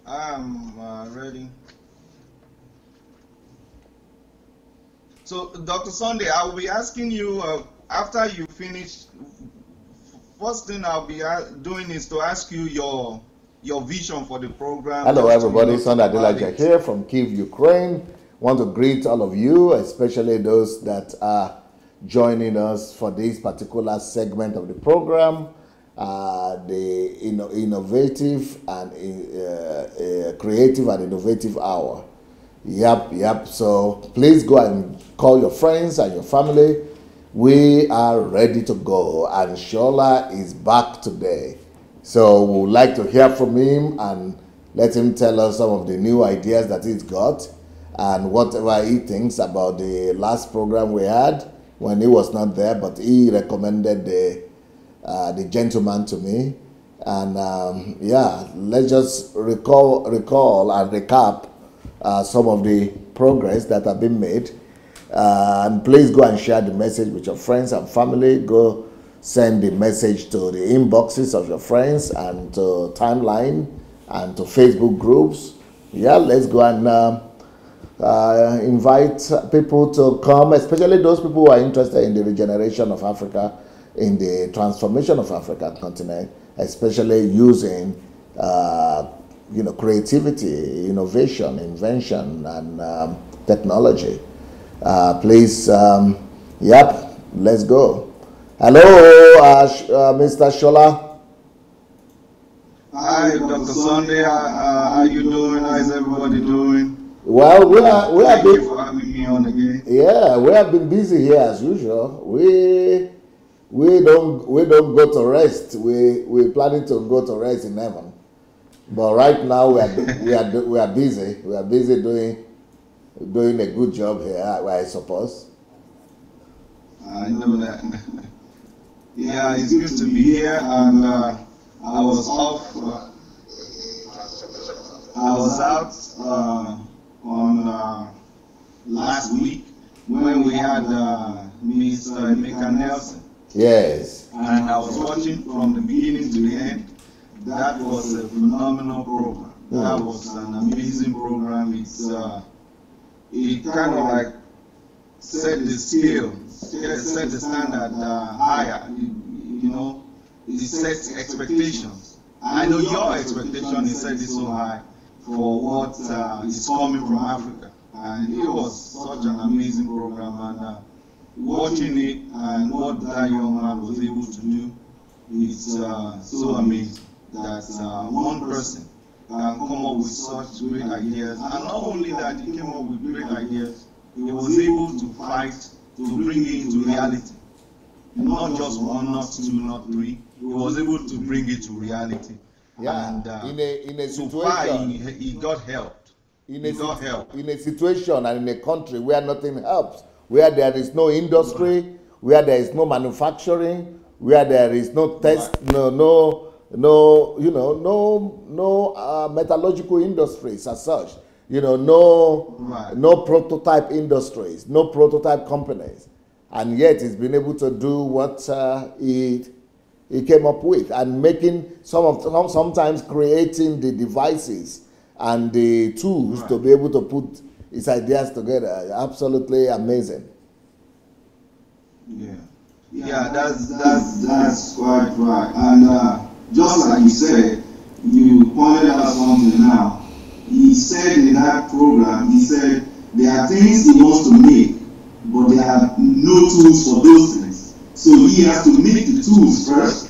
I'm ready. So, Dr. Sunday, I will be asking you after you finish. First thing I'll be doing is to ask you your vision for the program, Hello, just to everybody. talk Sola about Adelaja it. here from Kyiv, Ukraine. Want to greet all of you, especially those that are joining us for this particular segment of the program, the innovative and creative and innovative hour. Yep. So please go and call your friends and your family. We are ready to go, and Shola is back today. So we would like to hear from him and let him tell us some of the new ideas that he's got and whatever he thinks about the last program we had when he was not there, but he recommended the gentleman to me. And yeah, let's just recall and recap some of the progress that have been made. And please go and share the message with your friends and family. Go send the message to the inboxes of your friends and to timeline and to Facebook groups. Yeah, let's go and invite people to come, especially those people who are interested in the regeneration of Africa, in the transformation of African continent, especially using creativity, innovation, invention, and technology. Please, yep, let's go. Hello, Mr. Shola. Hi, Dr. Sunday. How you doing? How's everybody doing? Well, we have Thank you been for having me on again. yeah, we have been busy here as usual. We don't go to rest. We're planning to go to rest in heaven. But right now we are busy. We are busy doing a good job here, I suppose. I know that. Yeah, it's good to be here, and I was off. I was out on last week when we had Mr. Emeka Nelson, Yes. and I was watching from the beginning to the end. That was a phenomenal program. That was an amazing program. It kind of like set the scale, set the standard higher. It sets expectations. I know your expectation is set it so high for what is coming from Africa, and it was such an amazing program. And watching it and what that young man was able to do, it's so amazing that one person can come up with such great ideas. And not only that, he came up with great ideas, he was able to fight to bring it into reality. Not just one, not two, not three. He was able to bring it to reality. Yeah. And In a so far, situation, he got helped. He got help. in a situation and in a country where nothing helps, where there is no industry, where there is no manufacturing, where there is no test, no metallurgical industries as such. No prototype industries, no prototype companies, and yet he's been able to do what he came up with, and making sometimes creating the devices and the tools to be able to put his ideas together. Absolutely amazing. Yeah, that's quite right. And just like you said, you pointed out something now. He said in that program, he said there are things he wants to make, but there are no tools for those things. So he has to make the tools first,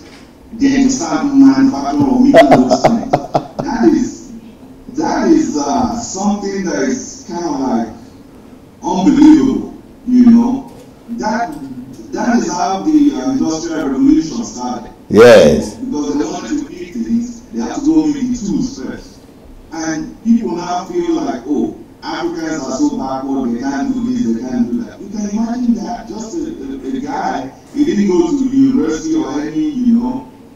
then start manufacturing or making those things. That is something that is kind of like unbelievable. That is how the industrial revolution started. Yes. Because they wanted to make things, they have to go make the tools first. And people now feel like, oh, Africans are so backward, they can't do this, they can't do that. You can imagine that. Just a guy, he didn't go to the university or any,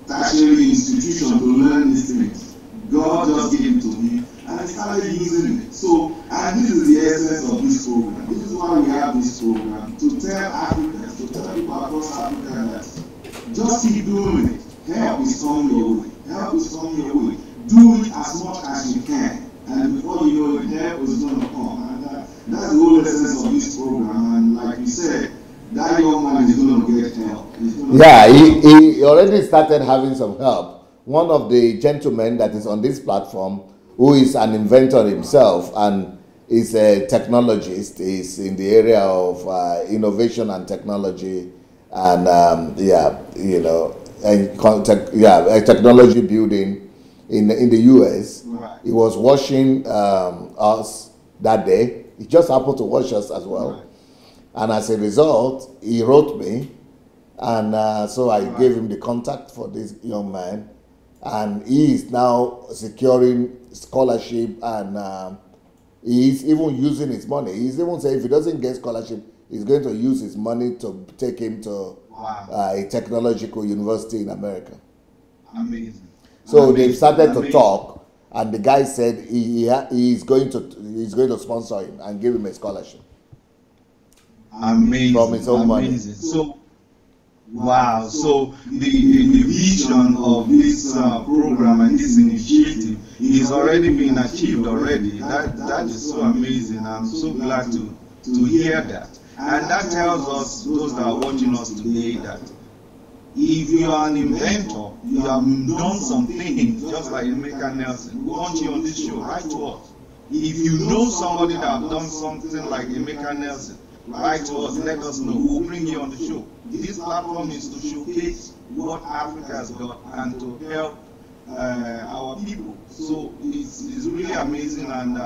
tertiary institution to learn these things. God just gave it to him, and he started using it. So, and this is the essence of this program. This is why we have this program, to tell Africans, to tell people across Africa that just keep doing it. Help is coming your way. Help is coming your way. do it as much as you can, and before you know it, help is going to come. And that's the whole essence of this program. And like you said, that young man is going to get help. Yeah, he already started having some help. One of the gentlemen that is on this platform, who is an inventor himself and is a technologist, is in the area of innovation and technology, and technology building in the US. Right. He was watching us that day. He just happened to watch us as well. Right. And as a result, he wrote me, and so I gave him the contact for this young man, and he is now securing scholarship, and he's even using his money. He's even saying if he doesn't get scholarship, he's going to use his money to take him to a technological university in America. Amazing. So they've started to talk, and the guy said he's going to sponsor him and give him a scholarship. Amazing. From his own money. So, wow. So the vision of this program and this initiative is already being achieved already. That is so amazing. I'm so glad to hear that. And that tells us, those that are watching us today, that if you are an inventor, you have done something, just like Emeka Nelson, we want you on this show, write to us. If you know somebody that have done something like Emeka Nelson, write to us, let us know. We'll bring you on the show. This platform is to showcase what Africa has got and to help our people. So it's really amazing, and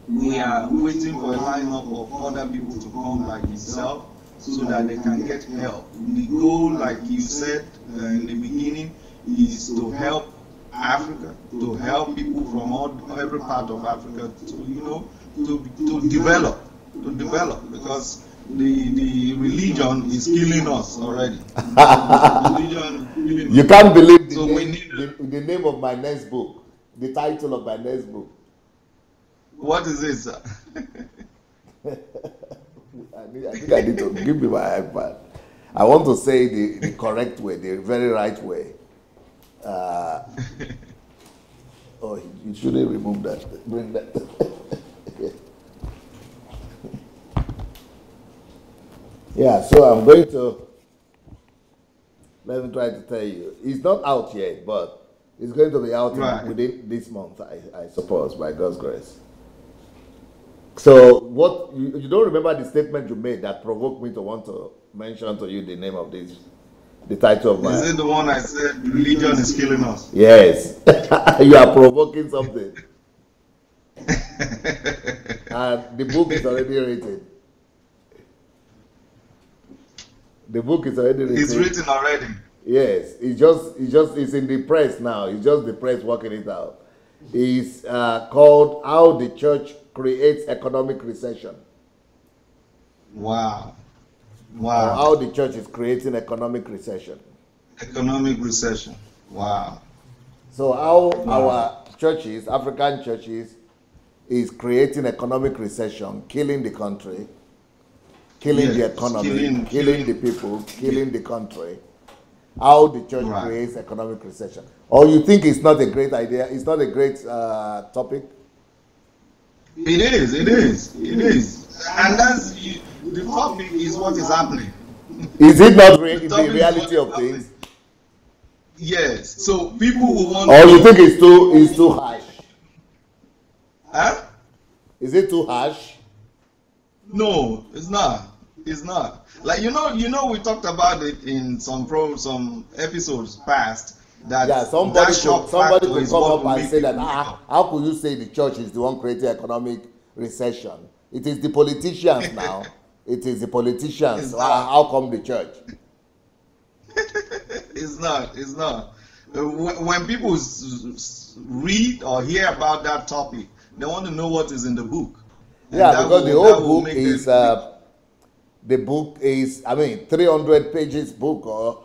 we are waiting for a lineup of other people to come like yourself so that they can get help. The goal, like you said in the beginning, is to help Africa, to help people from every part of Africa to develop. Because the religion is killing us already. You can't believe the name of my next book, the title of my next book. What is it, sir? I think I need to give me my iPad. I want to say the correct way, the very right way. You shouldn't remove that. Bring that. Yeah, so I'm going to, let me try to tell you. It's not out yet, but it's going to be out within this month, I suppose, by God's grace. So what, you don't remember the statement you made that provoked me to want to mention to you the name of this, the title of my... Is it the one I said, religion is killing us? Yes. You are provoking something. And the book is already written. The book is already written. It's written already. Yes, it's in the press now. It's just the press working it out. It's called "How the Church Creates Economic Recession." Wow. Or how the church is creating economic recession. Economic recession. Wow. So how our churches, African churches, is creating economic recession, killing the country. Killing the economy, killing the people, killing the country. How the church creates economic recession. Or you think it's not a great idea? It's not a great topic? It is. And that's, the topic is what is happening. Is it not the reality of things? Yes. So people who want... Or you think it's too harsh? Huh? Is it too harsh? No, it's not. It's not. Like we talked about it in some episodes past. That somebody could come up and say that how could you say the church is the one creating economic recession? It is the politicians now. It is the politicians. How come the church? It's not. When people read or hear about that topic, they want to know what is in the book. Because the whole book is... The book is, 300 pages book, or,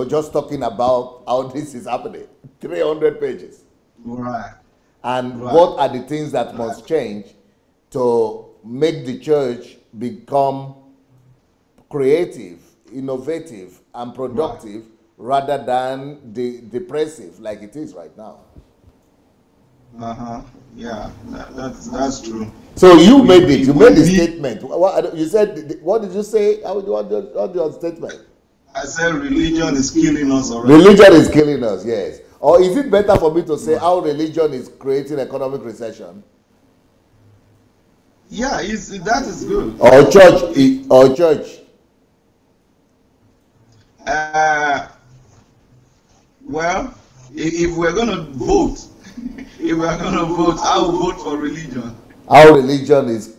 just talking about how this is happening. 300 pages. Right. And what are the things that must change to make the church become creative, innovative, and productive rather than depressive like it is right now. Yeah, that's true. So you We, made it. we, You we made the need, statement. What you said? What did you say? What your statement? I said religion is killing us already. Religion is killing us. Yes. Or is it better for me to say Right. how religion is creating economic recession? Yeah, that is good. Or church? It, Or church? uh, well, if we're going to vote, if we're going to vote, I will vote for religion. How religion is?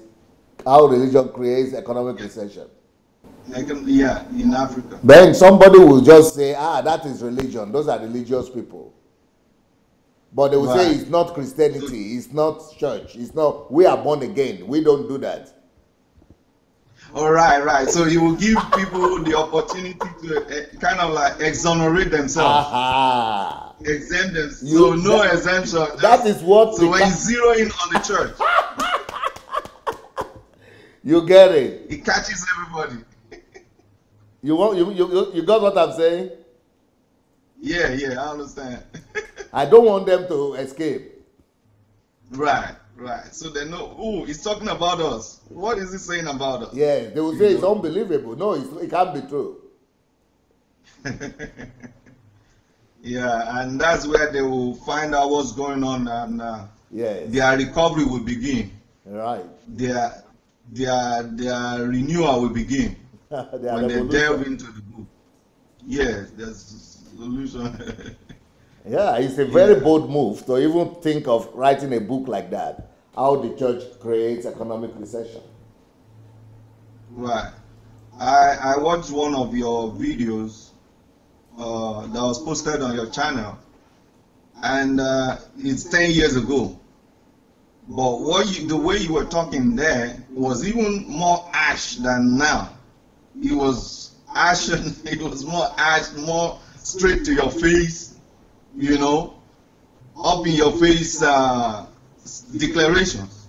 How religion creates economic recession? Yeah, in Africa. Then somebody will just say, that is religion. Those are religious people. But they will say Right. it's not So, Christianity, it's not church, it's not, we are born again. We don't do that. all right, right. So you will give people the opportunity to kind of like exonerate themselves, Aha. exempt them. So You, no exemption. that is what So when you zero in on the church, you get it. it catches everybody. You got what I'm saying? Yeah, yeah, I understand. I don't want them to escape. Right, right. So they know, oh, he's talking about us. What is he saying about us? Yeah, they will You say it's know? unbelievable. No, it can't be true. Yeah, and that's where they will find out what's going on, and Yes, their recovery will begin. right. Their renewal will begin Their when they delve revolution. into the book. Yes, there's a solution. Yeah, it's a very Yeah, bold move to even think of writing a book like that. How the church creates economic recession. right. I watched one of your videos that was posted on your channel, and it's 10 years ago. But the way you were talking there was even more ash than now. It was ashen. It was more ash, more straight to your face. You know, up in your face declarations.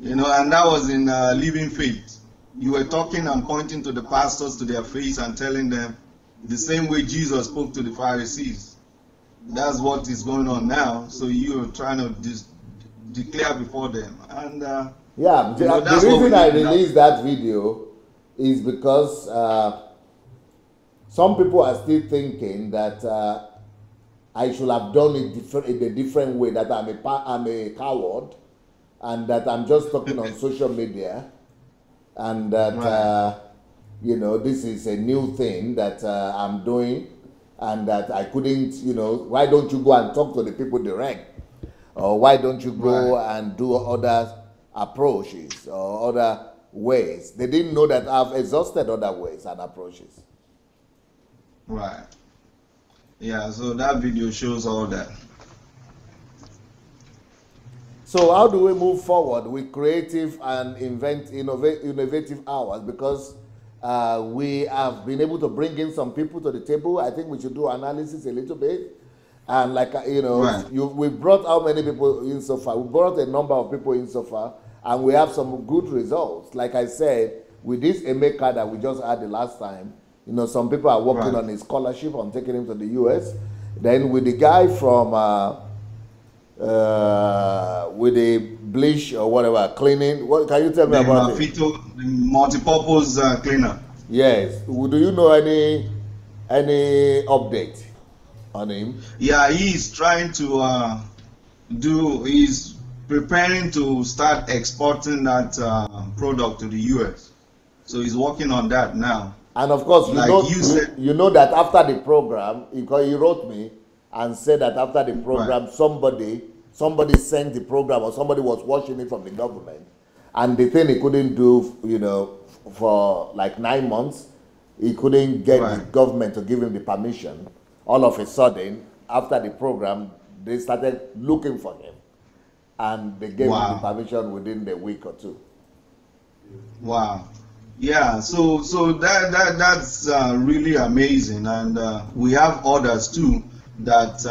You know, and that was in Living Faith. You were talking and pointing to the pastors to their face and telling them the same way Jesus spoke to the Pharisees. That's what is going on now. So you're trying to declare before them, and Yeah, you know the that's what we reason I need now. released that video is because some people are still thinking that I should have done it in a different way, that I'm a coward, and that I'm just talking on social media, and that Right, this is a new thing that I'm doing, and that I couldn't, why don't you go and talk to the people direct? Or why don't you right, go and do other approaches or other ways? They didn't know that I've exhausted other ways and approaches. right. Yeah. So that video shows all that. So how do we move forward with creative and innovative hours? Because we have been able to bring in some people to the table. I think we should do analysis a little bit. And like Right, we brought how many people in so far? We brought a number of people in so far, and we have some good results. Like I said, with this Emeka that we just had the last time, some people are working right. on his scholarship on taking him to the US. Then with the guy from with the bleach or whatever cleaning, what can you tell me The about him? Mafito, the multi-purpose cleaner. Yes. Do you know any update on him? Yeah, he's trying to he's preparing to start exporting that product to the US. So he's working on that now. And of course, Like you said, you know that after the program, because he wrote me and said that after the right, program, somebody sent the program, or somebody was watching it from the government, and the thing he couldn't do, for like 9 months, he couldn't get the right. government to give him the permission. All of a sudden, after the program, they started looking for him, and they gave him the Wow, permission within the week or two. wow. Yeah, so that's really amazing, and we have others too that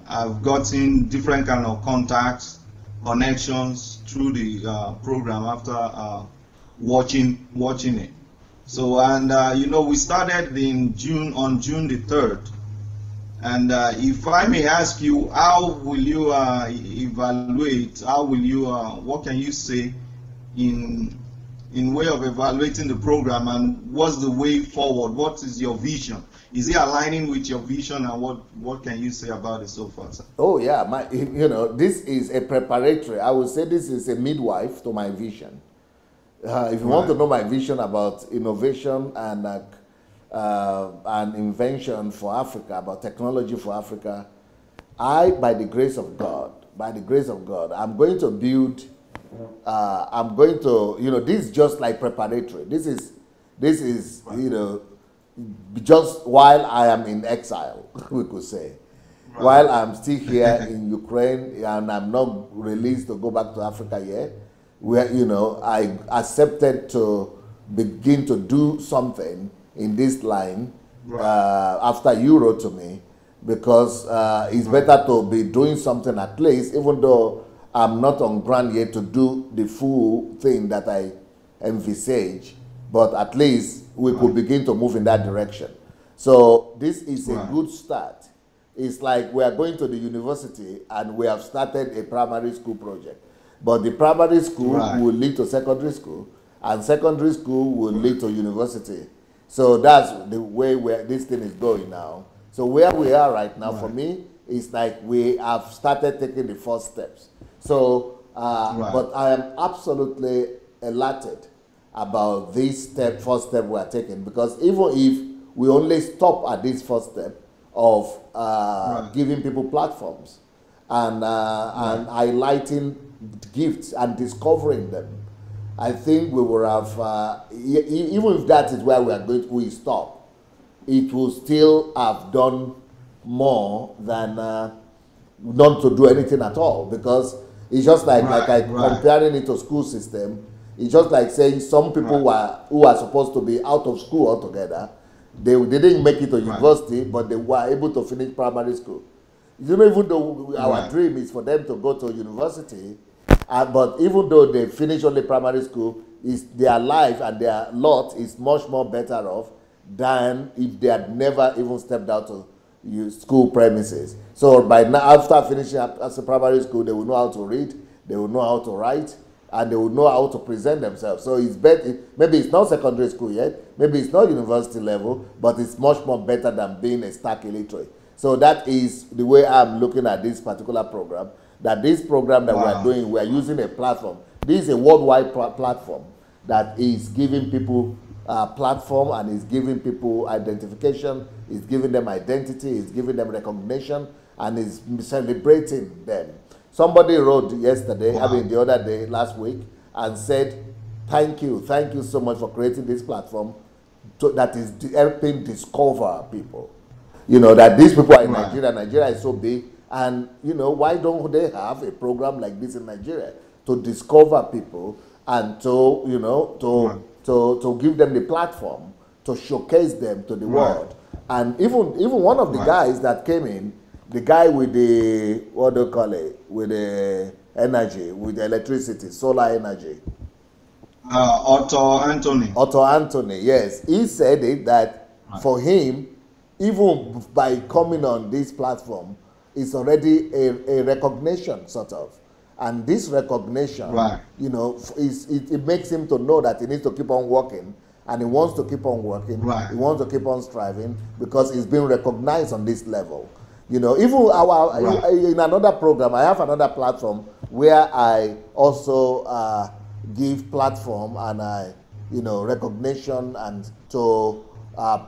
have gotten different kind of contacts, connections through the program after watching it. So and we started in June, on June the 3rd, And if I may ask you, how will you evaluate? How will you? What can you say in way of evaluating the program, and what's the way forward? What is your vision? Is it aligning with your vision, and what can you say about it so far, sir? Oh yeah, this is a preparatory. I would say this is a midwife to my vision. If you want to know my vision about innovation and invention for Africa, about technology for Africa, by the grace of God, I'm going to build. This is just like preparatory. This is just while I am in exile, we could say. Right. While I'm still here in Ukraine and I'm not released to go back to Africa yet, where I accepted to begin to do something in this line after you wrote to me, because it's better to be doing something at least, even though I'm not on ground yet to do the full thing that I envisage, but at least we could begin to move in that direction. So this is a good start. It's like we are going to the university and we have started a primary school project. But the primary school will lead to secondary school, and secondary school will lead to university. So that's the way where this thing is going now. So where we are right now, for me, it's like we have started taking the first steps. So, but I am absolutely elated about this first step we are taking, because even if we only stop at this first step of giving people platforms and highlighting gifts and discovering them, I think we will have, even if that is where we stop, it will still have done more than not to do anything at all, because it's just like comparing it to school system. It's just like saying some people who are supposed to be out of school altogether, they didn't make it to university, but they were able to finish primary school. Even though our dream is for them to go to university, but even though they finish only primary school, their life and their lot is much more better off than if they had never even stepped out to school premises. So by now, after finishing as a primary school, they will know how to read, they will know how to write, and they will know how to present themselves. So it's better. Maybe it's not secondary school yet, maybe it's not university level, but it's much more better than being a stark illiterate. So that is the way I'm looking at this particular program. That this program that we are doing, we are using a platform. This is a worldwide platform that is giving people platform and is giving people identification, is giving them identity, is giving them recognition, and is celebrating them. Somebody wrote yesterday, the other day, last week, and said, thank you so much for creating this platform that is helping discover people. That these people are in Nigeria is so big, and why don't they have a program like this in Nigeria to discover people and to to give them the platform to showcase them to the world. And even one of the guys that came in, the guy with the, what do you call it, with the energy, with the electricity, solar energy. Otto Anthony, yes. He said it that for him, even by coming on this platform, it's already a recognition, sort of. And this recognition, it makes him to know that he needs to keep on working, and he wants to keep on working. He wants to keep on striving because he's being recognized on this level. Even in another program, I have another platform where I also give platform and recognition and to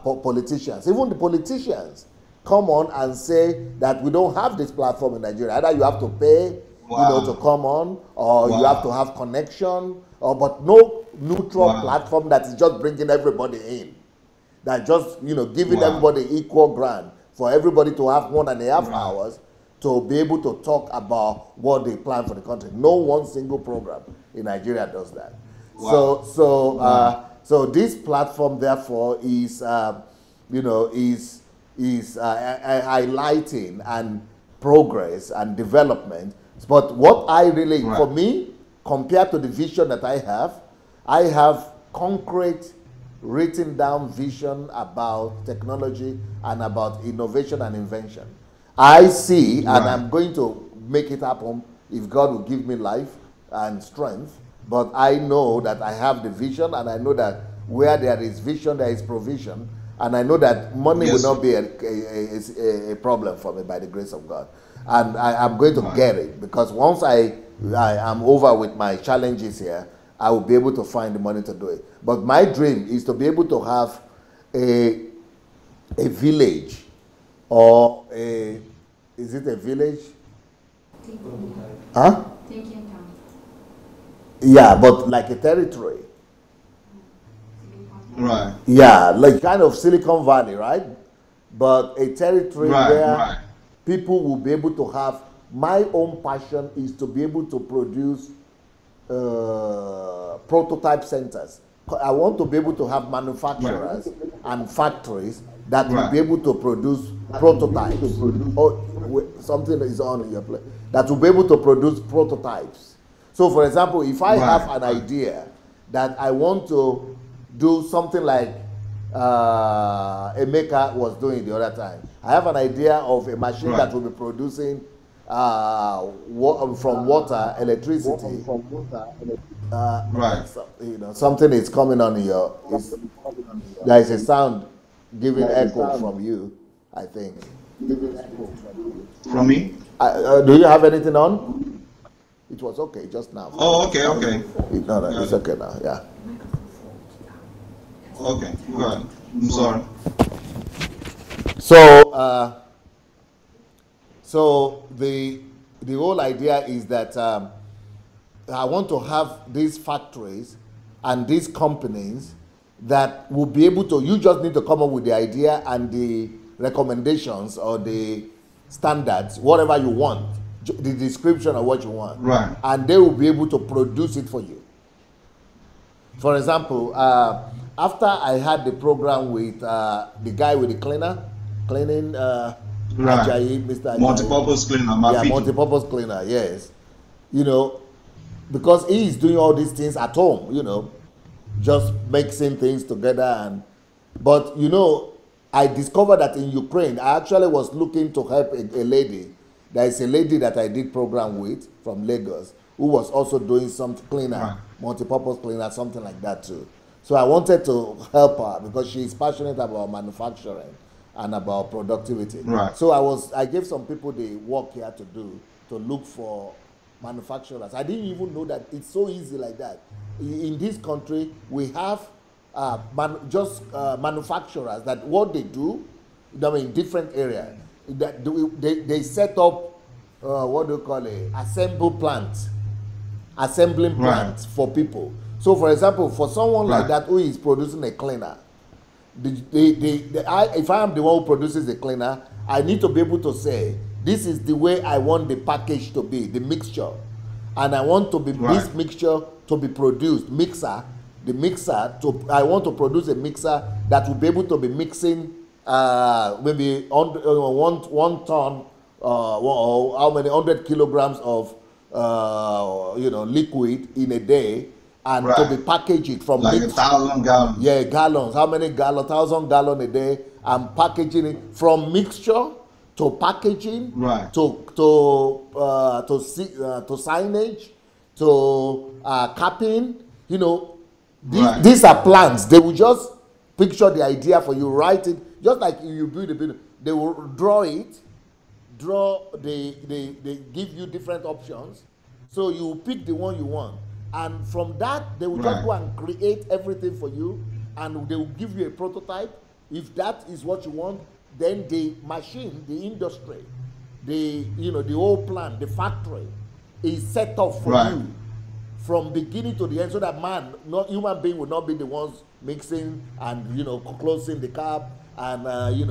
politicians. Even the politicians come on and say that we don't have this platform in Nigeria. Either you have to pay, to come on, or you have to have connection, but no neutral platform that is just bringing everybody in. That just giving everybody equal ground for everybody to have 1.5 hours to be able to talk about what they plan for the country. No one single program in Nigeria does that. So this platform, therefore, is highlighting and progress and development. But what I really, for me, compared to the vision that I have concrete written down vision about technology and about innovation and invention. I see, and I'm going to make it happen if God will give me life and strength. But I know that I have the vision, and I know that where there is vision, there is provision. And I know that money will not be a problem for me by the grace of God. And I'm going to get it, because once I am over with my challenges here, I will be able to find the money to do it. But my dream is to be able to have a village, or is it a village? Huh? Yeah, but like a territory. Right. Yeah, like kind of Silicon Valley, right? But a territory where people will be able to have. My own passion is to be able to produce prototype centers. I want to be able to have manufacturers and factories that will be able to produce prototypes. Or something is on in your plate that will be able to produce prototypes. So, for example, if I have an idea that I want to do something like Emeka was doing the other time, I have an idea of a machine that will be producing from water electricity. You know, something is coming on your. There is a sound giving echo from you, I think. From me? Do you have anything on? It was okay just now. Oh, okay. No, it's okay now. Yeah. Okay, go ahead. I'm sorry. So the whole idea is that I want to have these factories and these companies that will be able to. You just need to come up with the idea and the recommendations or the standards, whatever you want, the description of what you want, and they will be able to produce it for you. For example, after I had the program with the guy with the cleaning, Ajayi, Mr. Ajayi. Multipurpose cleaner, multipurpose cleaner, yes. You know, because he is doing all these things at home, you know, just mixing things together. But, you know, I discovered that in Ukraine, I actually was looking to help a lady. There is a lady that I did program with from Lagos who was also doing some cleaner, multipurpose cleaner, something like that too. So I wanted to help her because she is passionate about manufacturing and about productivity. So I gave some people the work here to do, to look for manufacturers. I didn't even know that it's so easy like that. In this country, we have manufacturers that what they do, I mean, in different areas, that they set up, what do you call it, assembling plants for people. So, for example, for someone like that who is producing a cleaner, if I am the one who produces the cleaner, I need to be able to say, this is the way I want the package to be, the mixture. And I want to be this mixture to be produced, I want to produce a mixer that will be able to be mixing maybe one ton, or how many 100 kilograms of liquid in a day, and to be packaged from like 1,000 gallons. Yeah, gallons. How many gallons? 1,000 gallons a day. I'm packaging it from mixture to packaging, to signage, to capping. You know, these are plans. They will just picture the idea for you, write it, just like you build a building. They will draw it. They give you different options, so you pick the one you want. And from that, they will just go and create everything for you, and they will give you a prototype. If that is what you want, then the machine, the industry, the whole plant, the factory is set up for you from beginning to the end, so that human being will not be the ones mixing and closing the cap and putting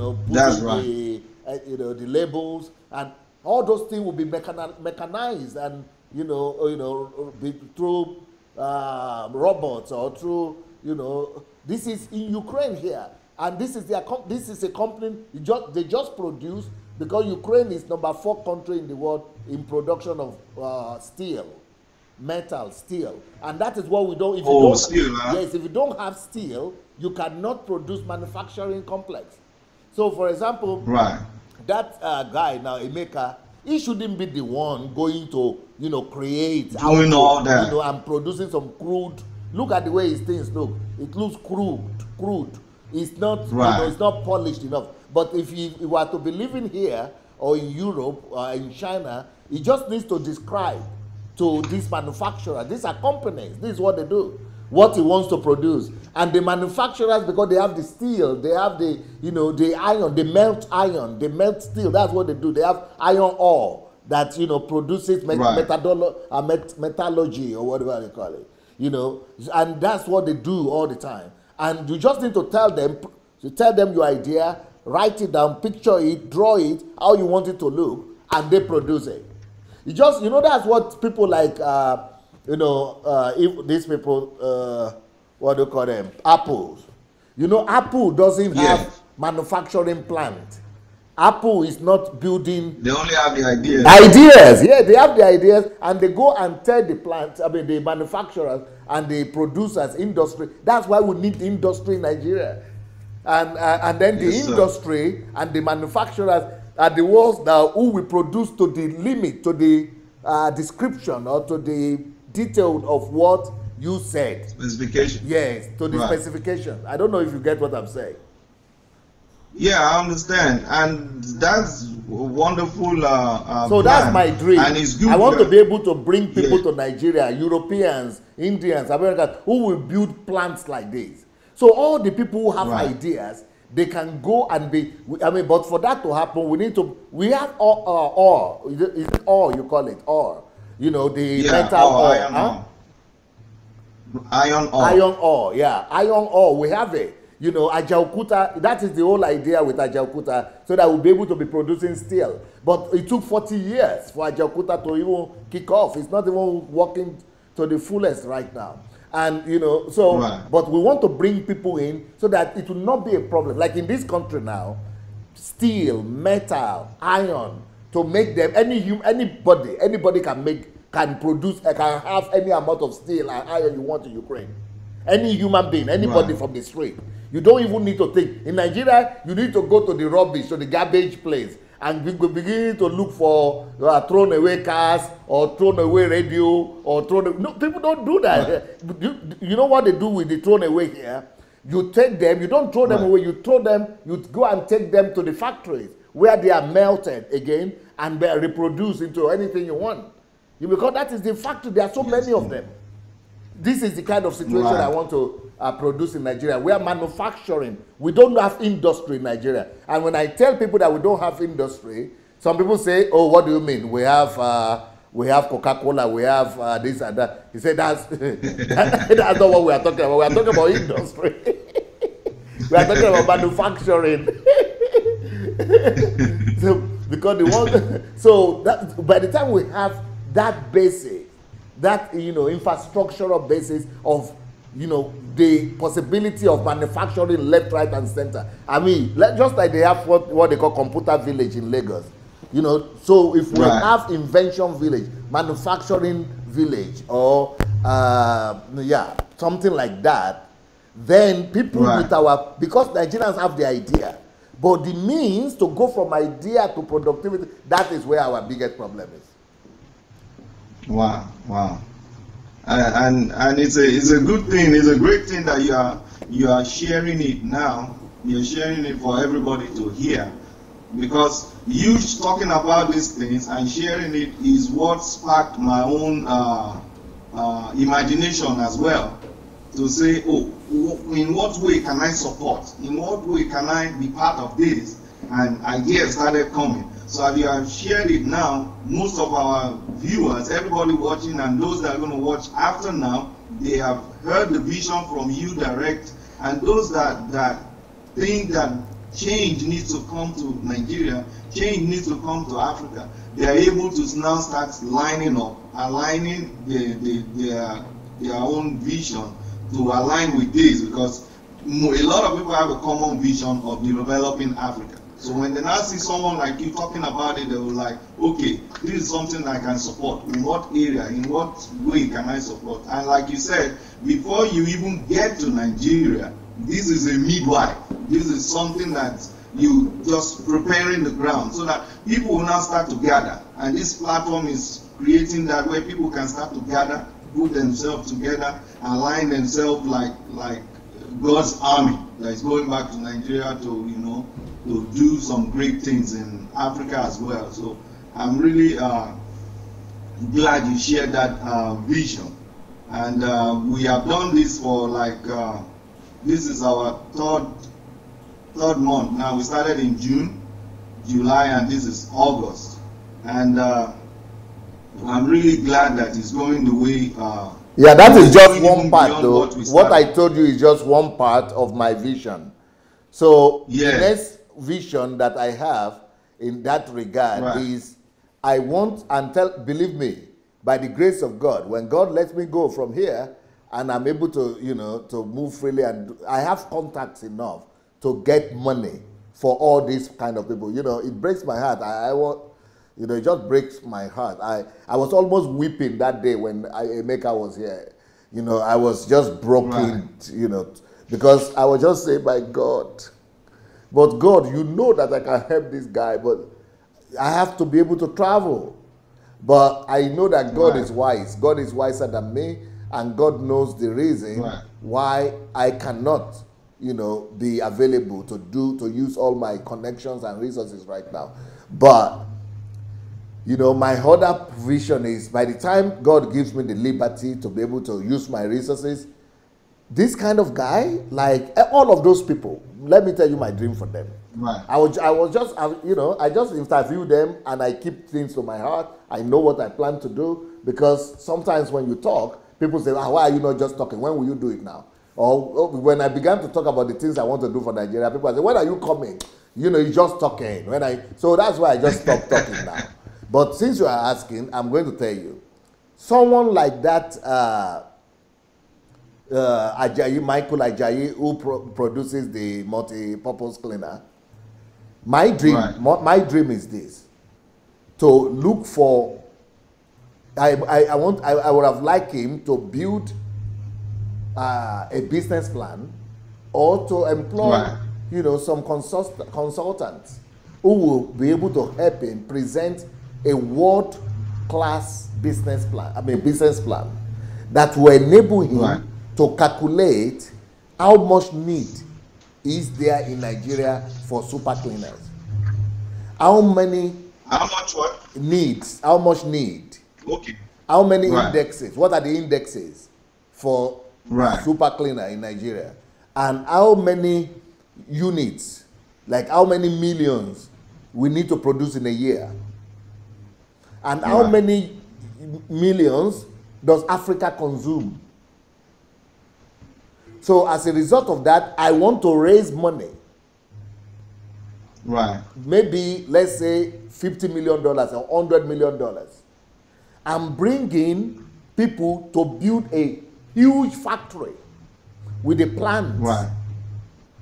the labels, and all those things will be mechanized and through robots or through this is in Ukraine here, and this is a company they just produce, because Ukraine is number 4 country in the world in production of steel. metal, steel, and that is what we don't. If you Oh, don't, steel, huh? yes, if you don't have steel, you cannot produce manufacturing complex. So, for example, Right. that guy now, Emeka, he shouldn't be the one going to, create how Doing to, all that. and producing some crude. Look at the way his things look. It looks crude. It's not, Right. it's not polished enough. But if he were to be living here or in Europe or in China, he just needs to describe to this manufacturer. These are companies. This is what they do. What he wants to produce, and the manufacturers, because they have the steel, they have the the iron, they melt iron, they melt steel. That's what they do. They have iron ore that produces Right. metallurgy or whatever they call it. And that's what they do all the time. And you just need to tell them your idea, write it down, picture it, draw it, how you want it to look, and they produce it. You just, that's what people like, if these people, what do you call them? Apples. Apple doesn't Yeah. have manufacturing plant. Apple is not building They only have the ideas. ideas. Yeah, they have the ideas, and they go and tell the plant, the manufacturers and the producers, industry. That's why we need industry in Nigeria. And then the Yes, sir. industry and the manufacturers are the ones now who will produce to the limit, to the description or to the detail of what you said. Specification. Yes, to the Right. specification. I don't know if you get what I'm saying. Yeah, I understand, and that's a wonderful. So that's plan. my dream. And it's good. I want to be able to bring people Yeah. to Nigeria, Europeans, Indians, Americans, who will build plants like this. So all the people who have Right. ideas, they can go and be. But for that to happen, we have ore. Is it ore you call it? Ore. The metal ore. Iron Huh? ore. Iron ore. Iron ore, yeah. Iron ore, we have it. Ajaokuta, that is the whole idea with Ajaokuta, so that we'll be able to be producing steel. But it took 40 years for Ajaokuta to even kick off. It's not even working to the fullest right now. And, so, Right. but we want to bring people in so that it will not be a problem. Like in this country now, steel, metal, iron, to make them, anybody can produce, can have any amount of steel and iron you want in Ukraine. Any human being, anybody Right. from the street. You don't even need to think. In Nigeria, you need to go to the rubbish, to the garbage place, and begin to look for thrown away cars or thrown away radio or no, people don't do that. Right. You know what they do with the thrown away here? You take them, you don't throw them Right. away, you throw them, you go and take them to the factories where they are melted again and they are reproduced into anything you want. Because that is the factory, there are so many of them. This is the kind of situation Right. I want to produce in Nigeria. We are manufacturing. We don't have industry in Nigeria. And when I tell people that we don't have industry, some people say, "Oh, what do you mean? We have Coca-Cola. We have this and that." He said, "That's that's not what we are talking about. We are talking about industry. We are talking about manufacturing." So because by the time we have that basic, that infrastructural basis of the possibility of manufacturing left, right, and center. Just like they have what they call computer village in Lagos. So if we Right. have invention village, manufacturing village, or something like that, then people Right. because Nigerians have the idea, but the means to go from idea to productivity, that is where our biggest problem is. Wow. And it's a good thing. It's a great thing that you are sharing it now. You're sharing it for everybody to hear, because you talking about these things and sharing it is what sparked my own imagination as well, to say, oh, in what way can I support? In what way can I be part of this? And ideas started coming. So as you have shared it now, most of our viewers, everybody watching, and those that are going to watch after now, they have heard the vision from you direct. And those that think that change needs to come to Nigeria, change needs to come to Africa, they are able to now start lining up, aligning their own vision to align with this, because a lot of people have a common vision of developing Africa. So when they now see someone like you talking about it, they will like, okay, this is something I can support. In what area, in what way can I support? And like you said, before you even get to Nigeria, this is a midwife. This is something that you just preparing the ground so that people will now start to gather. And this platform is creating that where people can start to gather, put themselves together, align themselves like God's army that is going back to Nigeria to, you know, to do some great things in Africa as well. So I'm really glad you shared that vision. And we have done this for like, this is our third month. Now we started in June, July, and this is August. And I'm really glad that it's going the way. Yeah, that is just one part though. What I told you is just one part of my vision. So the next vision that I have in that regard is I want, and believe me, by the grace of God, when God lets me go from here and I'm able to, you know, to move freely, and I have contacts enough to get money for all these kind of people. You know, it breaks my heart. I want, you know, it just breaks my heart. I was almost weeping that day when Emeka was here. You know, I was just broken, you know, because I was just saying, my God, but God, you know that I can help this guy, but I have to be able to travel. But I know that God is wise. God is wiser than me, and God knows the reason why I cannot, you know, be available to use all my connections and resources right now. But, you know, my other vision is by the time God gives me the liberty to be able to use my resources, this kind of guy, like all of those people, let me tell you my dream for them. I was just, you know, I just interview them and I keep things to my heart. I know what I plan to do, because sometimes when you talk, people say, why are you not just talking? When will you do it now? Or when I began to talk about the things I want to do for Nigeria, people say, when are you coming? You know, you're just talking. So that's why I just stopped talking now. But since you are asking, I'm going to tell you. Someone like that, Michael Ajayi, who produces the multi-purpose cleaner, my dream is this: to look for. I would have liked him to build a business plan, or to employ, you know, some consultants who will be able to help him present a world-class business plan that will enable him to calculate how much need is there in Nigeria for super cleaners. How much what? Needs. How much need? Okay. How many indexes? What are the indexes for super cleaner in Nigeria? And how many units, like how many millions we need to produce in a year? And how many millions does Africa consume? So as a result of that, I want to raise money. Maybe, let's say, $50 million or $100 million. And bring in people to build a huge factory with the plants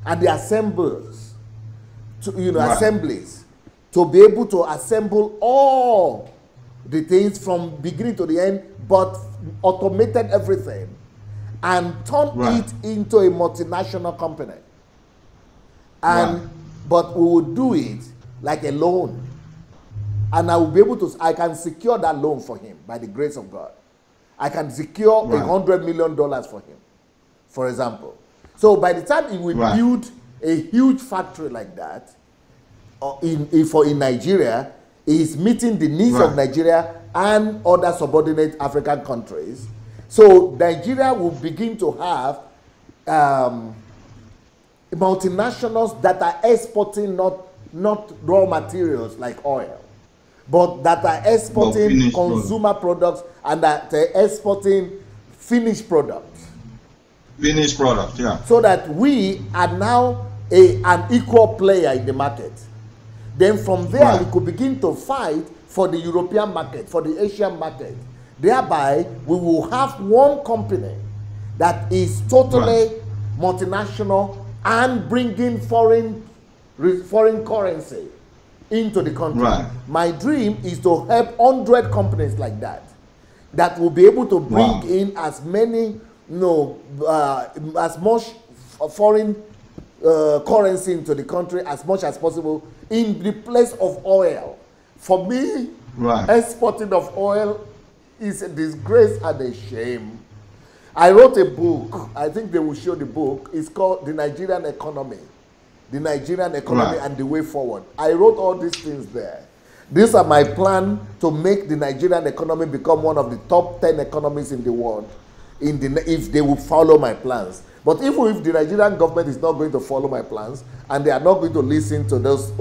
and the assemblers, assemblies, to be able to assemble all the things from beginning to the end, but automated everything, and turn it into a multinational company. And but we will do it like a loan, and I will be able to. I can secure that loan for him by the grace of God. I can secure $100 million for him, for example. So by the time he will build a huge factory like that, in Nigeria, he is meeting the needs of Nigeria and other subordinate African countries. So Nigeria will begin to have multinationals that are exporting not raw materials like oil, but that are exporting consumer products and that are exporting finished products. Finished product, So that we are now an equal player in the market. Then from there, we could begin to fight for the European market, for the Asian market. Thereby, we will have one company that is totally multinational and bringing foreign foreign currency into the country. Right. My dream is to help 100 companies like that will be able to bring in as many, as much foreign currency into the country as much as possible in the place of oil. For me, exporting of oil is a disgrace and a shame. I wrote a book. I think they will show the book. It's called The Nigerian Economy. The Nigerian Economy and the Way Forward. I wrote all these things there. These are my plan to make the Nigerian economy become one of the top 10 economies in the world if they will follow my plans. But even if the Nigerian government is not going to follow my plans and they are not going to listen to those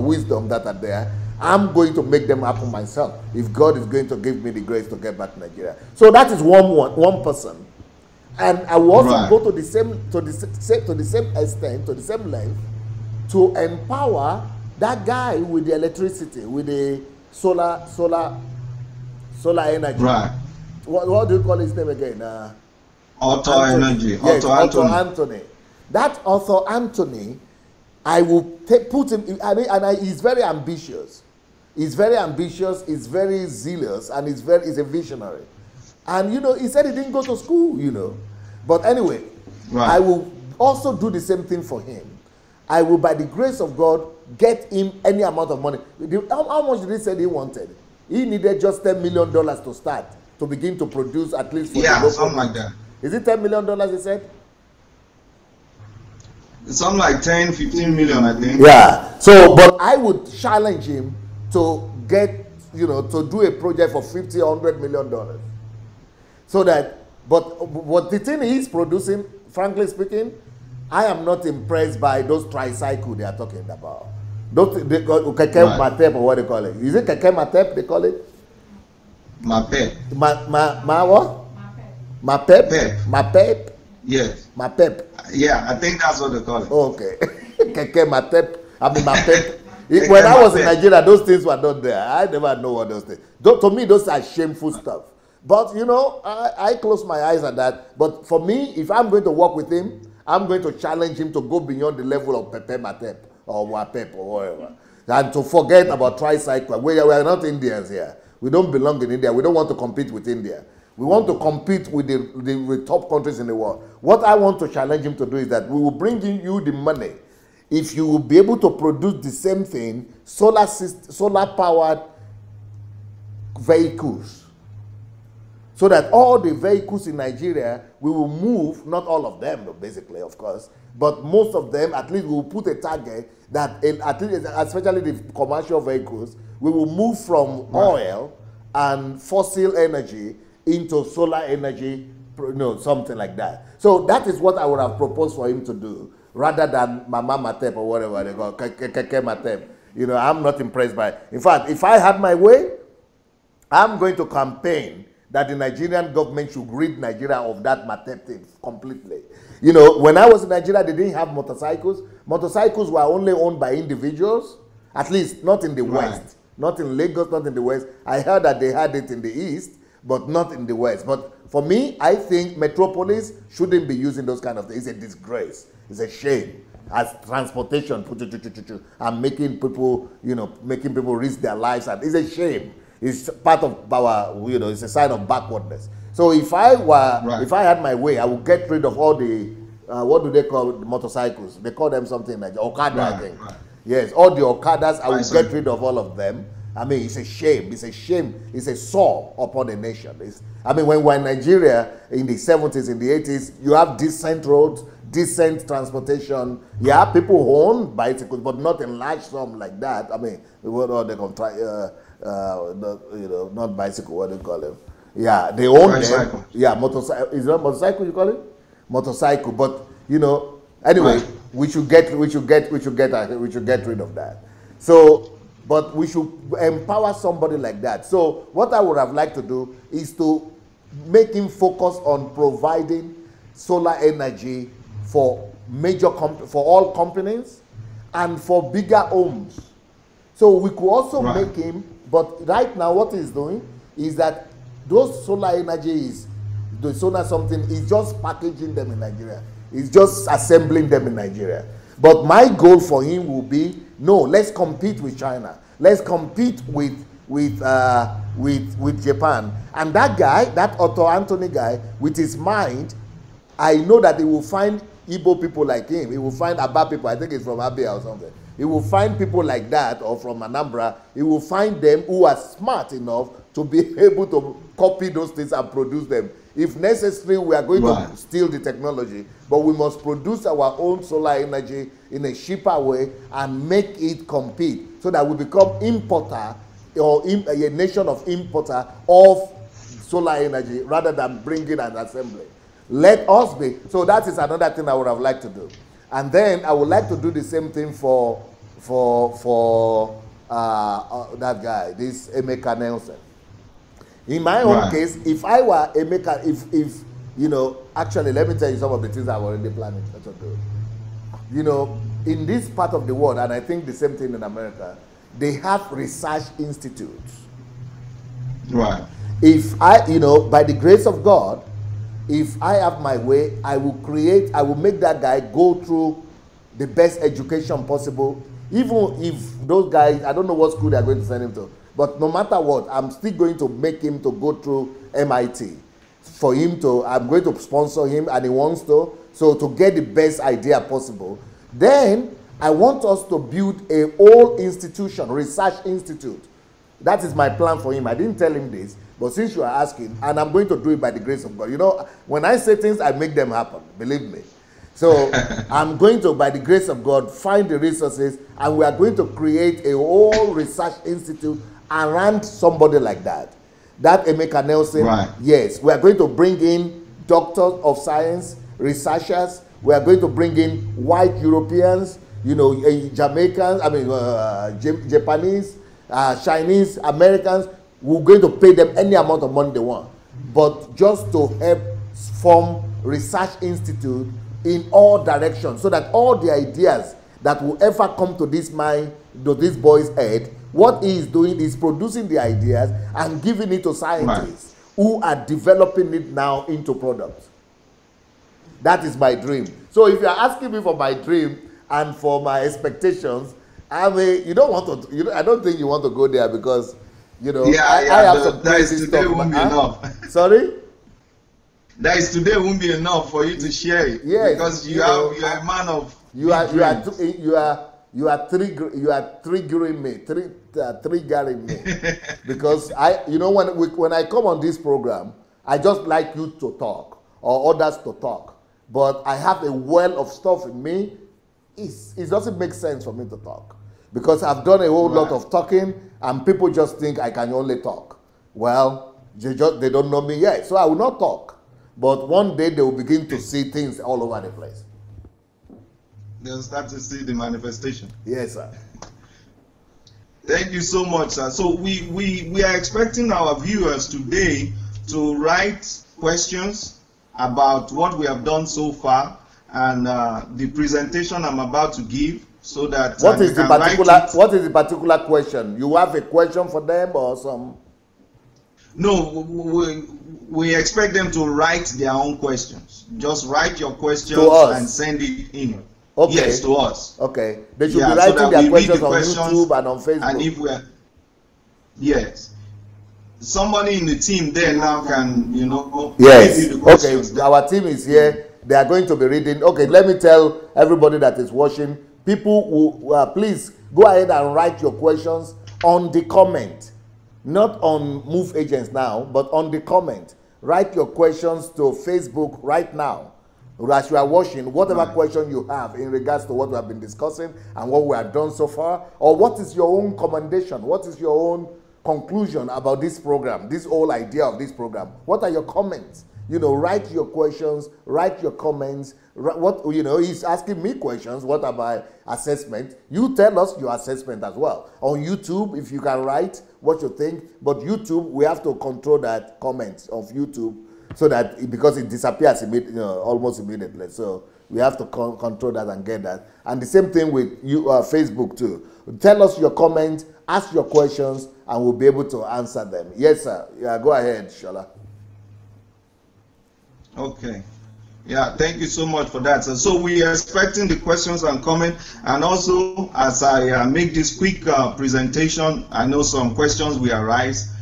wisdom that are there, I'm going to make them happen myself if God is going to give me the grace to get back to Nigeria. So that is one person. And I will also go to the same extent, to the same length, to empower that guy with the electricity, with the solar energy. Right. What do you call his name again? Auto Energy. Yes, Auto Anthony. That Auto Anthony, I will put him in, and he's very ambitious. He's very ambitious, he's very zealous, and he's a visionary. And he said he didn't go to school, But anyway, I will also do the same thing for him. I will, by the grace of God, get him any amount of money. How much did he say he wanted? He needed just $10 million to start, to begin to produce at least for the something like that. Is it $10 million he said? It's something like 10, 15 million, I think. Yeah. So, but I would challenge him to get, to do a project for $50, $100 million. So that, but what the thing he's producing, frankly speaking, I am not impressed by those tricycles they are talking about. Those, they call keke matep, or what they call it. Is it keke matep they call it? Mapep. What? Mapep. Mapep. Yes. Mapep. Yeah, I think that's what they call it. Okay. Keke matep. I mean mapep. When I was in Nigeria, those things were not there. I never know what those things. To me, those are shameful stuff. But I close my eyes at that. But for me, if I'm going to work with him, I'm going to challenge him to go beyond the level of Pepe Matep or Wapep or whatever. And to forget about tricycle. We are not Indians here. We don't belong in India. We don't want to compete with India. We want to compete with the top countries in the world. What I want to challenge him to do is that we will bring you the money if you will be able to produce the same thing, solar-powered vehicles. So that all the vehicles in Nigeria, we will move, not all of them, basically, of course, but most of them, at least we will put a target that, at least, especially the commercial vehicles, we will move from oil and fossil energy into solar energy, something like that. So that is what I would have proposed for him to do, rather than Mama Matep or whatever they call, Keke Matep. I'm not impressed by it. In fact, if I had my way, I'm going to campaign that the Nigerian government should rid Nigeria of that Matep thing completely. When I was in Nigeria, they didn't have motorcycles. Motorcycles were only owned by individuals, at least not in the West. Not in Lagos, not in the West. I heard that they had it in the East, but not in the West. But for me, I think metropolis shouldn't be using those kind of things. It's a disgrace. It's a shame. As transportation, and making people, making people risk their lives. And it's a shame. It's part of our, it's a sign of backwardness. So if I had my way, I would get rid of all the, what do they call motorcycles? They call them something like Okada, I think. Yes, all the Okadas, I would get rid of all of them. I mean, it's a shame. It's a shame. It's a sore upon a nation. When we were in Nigeria in the 70s, in the 80s, you have decent roads, decent transportation. Yeah, people who own bicycles, but not in large sum like that. I mean, what are they called? Not bicycle, what do you call them? Yeah, they own them. Yeah, motorcycle. Is that motorcycle you call it? Motorcycle. But anyway, we should get rid of that. So, but we should empower somebody like that. So, what I would have liked to do is to make him focus on providing solar energy for for all companies and for bigger homes. So we could also make him, but right now what he's doing is that those solar energies, the solar something, is just packaging them in Nigeria. It's just assembling them in Nigeria. But my goal for him will be, no, let's compete with China. Let's compete with Japan. And that guy, that Otto Anthony guy, with his mind, I know that he will find Igbo people like him. He will find Aba people. I think it's from Abia or something. He will find people like that, or from Anambra. He will find them who are smart enough to be able to copy those things and produce them. If necessary, we are going to steal the technology, but we must produce our own solar energy in a cheaper way and make it compete so that we become importer, or a nation of importer of solar energy rather than bringing an assembly. Let us be. So that is another thing I would have liked to do. And then I would like to do the same thing for that guy, this Emeka Nelson. In my own case, if I were Emeka, if you know, actually, let me tell you some of the things I'm already planning to do. You know, in this part of the world, and I think the same thing in America, they have research institutes. Right. If I, you know, by the grace of God, if I have my way, I will make that guy go through the best education possible. Even if those guys, I don't know what school they're going to send him to, but no matter what, I'm still going to make him to go through MIT. For him to, I'm going to sponsor him, and he wants to, so to get the best idea possible. Then I want us to build a whole institution, research institute. That is my plan for him. I didn't tell him this, but since you are asking, and I'm going to do it by the grace of God. You know, when I say things, I make them happen, believe me. So I'm going to, by the grace of God, find the resources, and we are going to create a whole research institute around somebody like that. That Emeka Nelson, yes, we are going to bring in doctors of science, researchers. We are going to bring in white Europeans, you know, Jamaicans, I mean, Japanese, Chinese, Americans. We're going to pay them any amount of money they want, but just to help form research institute in all directions, so that all the ideas that will ever come to this mind, to this boy's head, what he is doing is producing the ideas and giving it to scientists who are developing it now into products. That is my dream. So if you are asking me for my dream and for my expectations, I mean, you don't want to, I don't think you want to go there, because, you know, I have some crazy stuff. Won't be enough. Sorry? That is today won't be enough for you to share it. Yes, because you are a man of you are triggering me because you know, when I come on this program, I just like you to talk or others to talk, but I have a well of stuff in me. It doesn't make sense for me to talk, because I've done a whole lot of talking, and people just think I can only talk. Well, they don't know me yet, so I will not talk. But one day they will begin to see things all over the place. They'll start to see the manifestation. Yes, sir. Thank you so much, sir. So we are expecting our viewers today to write questions about what we have done so far, and the presentation I'm about to give, so that what is the particular question? You have a question for them or some? No, we expect them to write their own questions. Just write your questions and send it in. Okay. Yes, to us. Okay. They should be writing their questions on YouTube and on Facebook. And if we're, yes, somebody in the team there now can, you know, yes. Okay. Our team is here. They are going to be reading. Okay. Let me tell everybody that is watching. People who please go ahead and write your questions on the comment. Not on Move Agents now, but on the comment. Write your questions to Facebook right now. As you are watching, whatever question you have in regards to what we have been discussing and what we have done so far, or what is your own commendation, what is your own conclusion about this program, this whole idea of this program. What are your comments? You know, write your questions, write your comments. What, you know, he's asking me questions. What are my assessment? You tell us your assessment as well. On YouTube, if you can write what you think. But YouTube, we have to control that comment of YouTube, so that because it disappears almost immediately. So we have to control that and get that. And the same thing with you, Facebook too. Tell us your comments, ask your questions, and we'll be able to answer them. Yes, sir. Yeah, go ahead, Sola. Okay. Yeah, thank you so much for that. So we are expecting the questions and comments. And also, as I make this quick presentation, I know some questions will arise.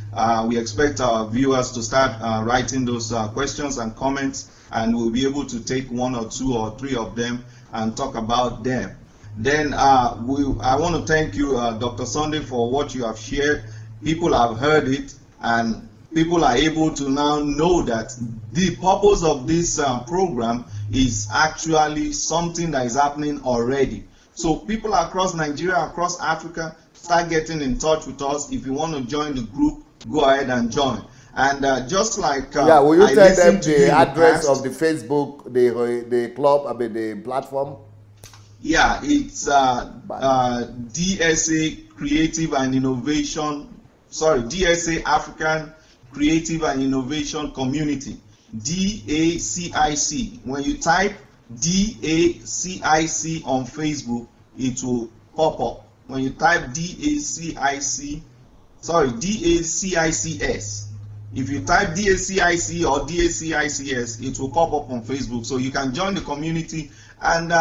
We expect our viewers to start writing those questions and comments, and we'll be able to take 1 or 2 or 3 of them and talk about them. Then I want to thank you, Dr. Sunday, for what you have shared. People have heard it, and people are able to now know that the purpose of this program is actually something that is happening already. So people across Nigeria, across Africa, start getting in touch with us. If you want to join the group, go ahead and join. And just like yeah, will you tell them the address past, of the Facebook, the club, I mean the platform? Yeah, it's DSA Creative and Innovation. Sorry, DSA African Creative and Innovation Community, DACIC. When you type DACIC on Facebook, it will pop up. When you type DACIC, sorry, DACICS. If you type DACIC or DACICS, it will pop up on Facebook. So you can join the community, and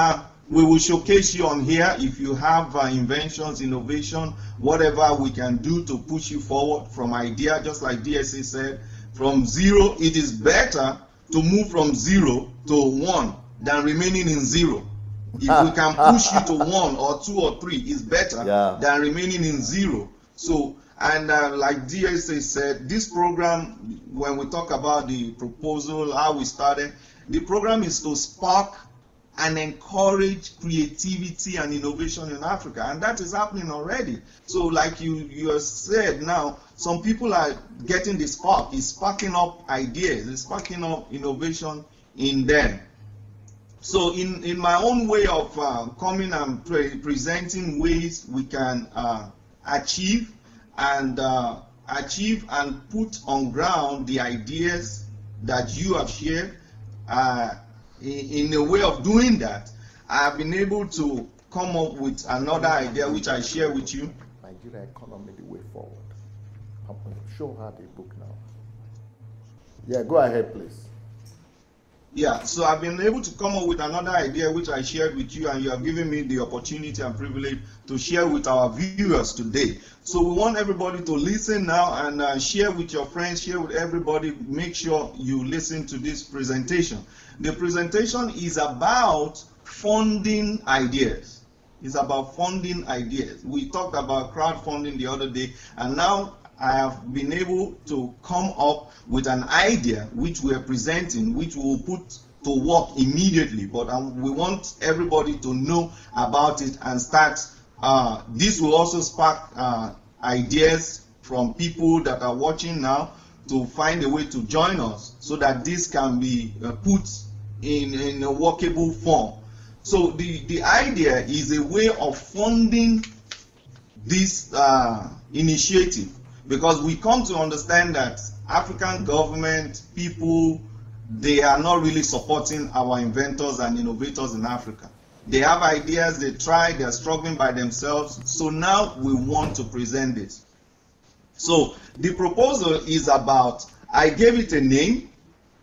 we will showcase you on here if you have inventions, innovation, whatever we can do to push you forward from idea, just like DSA said, from 0. It is better to move from 0 to 1 than remaining in 0. If we can push you to 1 or 2 or 3, it's better than remaining in 0. So, and like DSA said, this program, when we talk about the proposal, how we started, the program is to spark and encourage creativity and innovation in Africa, and that is happening already. So like you said, now some people are getting the spark. It's sparking up ideas, it's sparking up innovation in them. So in my own way of coming and presenting ways we can achieve and put on ground the ideas that you have shared, in a way of doing that, I have been able to come up with another idea which I share with you. Nigeria economy, the way forward. I'm going to show her the book now. Yeah, go ahead, please. Yeah, so I've been able to come up with another idea which I shared with you, and you have given me the opportunity and privilege to share with our viewers today. So we want everybody to listen now and share with your friends, share with everybody. Make sure you listen to this presentation. The presentation is about funding ideas. It's about funding ideas. We talked about crowdfunding the other day, and now I have been able to come up with an idea which we are presenting, which we will put to work immediately. But we want everybody to know about it and start. This will also spark ideas from people that are watching now to find a way to join us so that this can be put in a workable form. So the idea is a way of funding this initiative, because we come to understand that African government, people, they are not really supporting our inventors and innovators in Africa. They have ideas, they try, they're struggling by themselves. So now we want to present this. So the proposal is about, I gave it a name,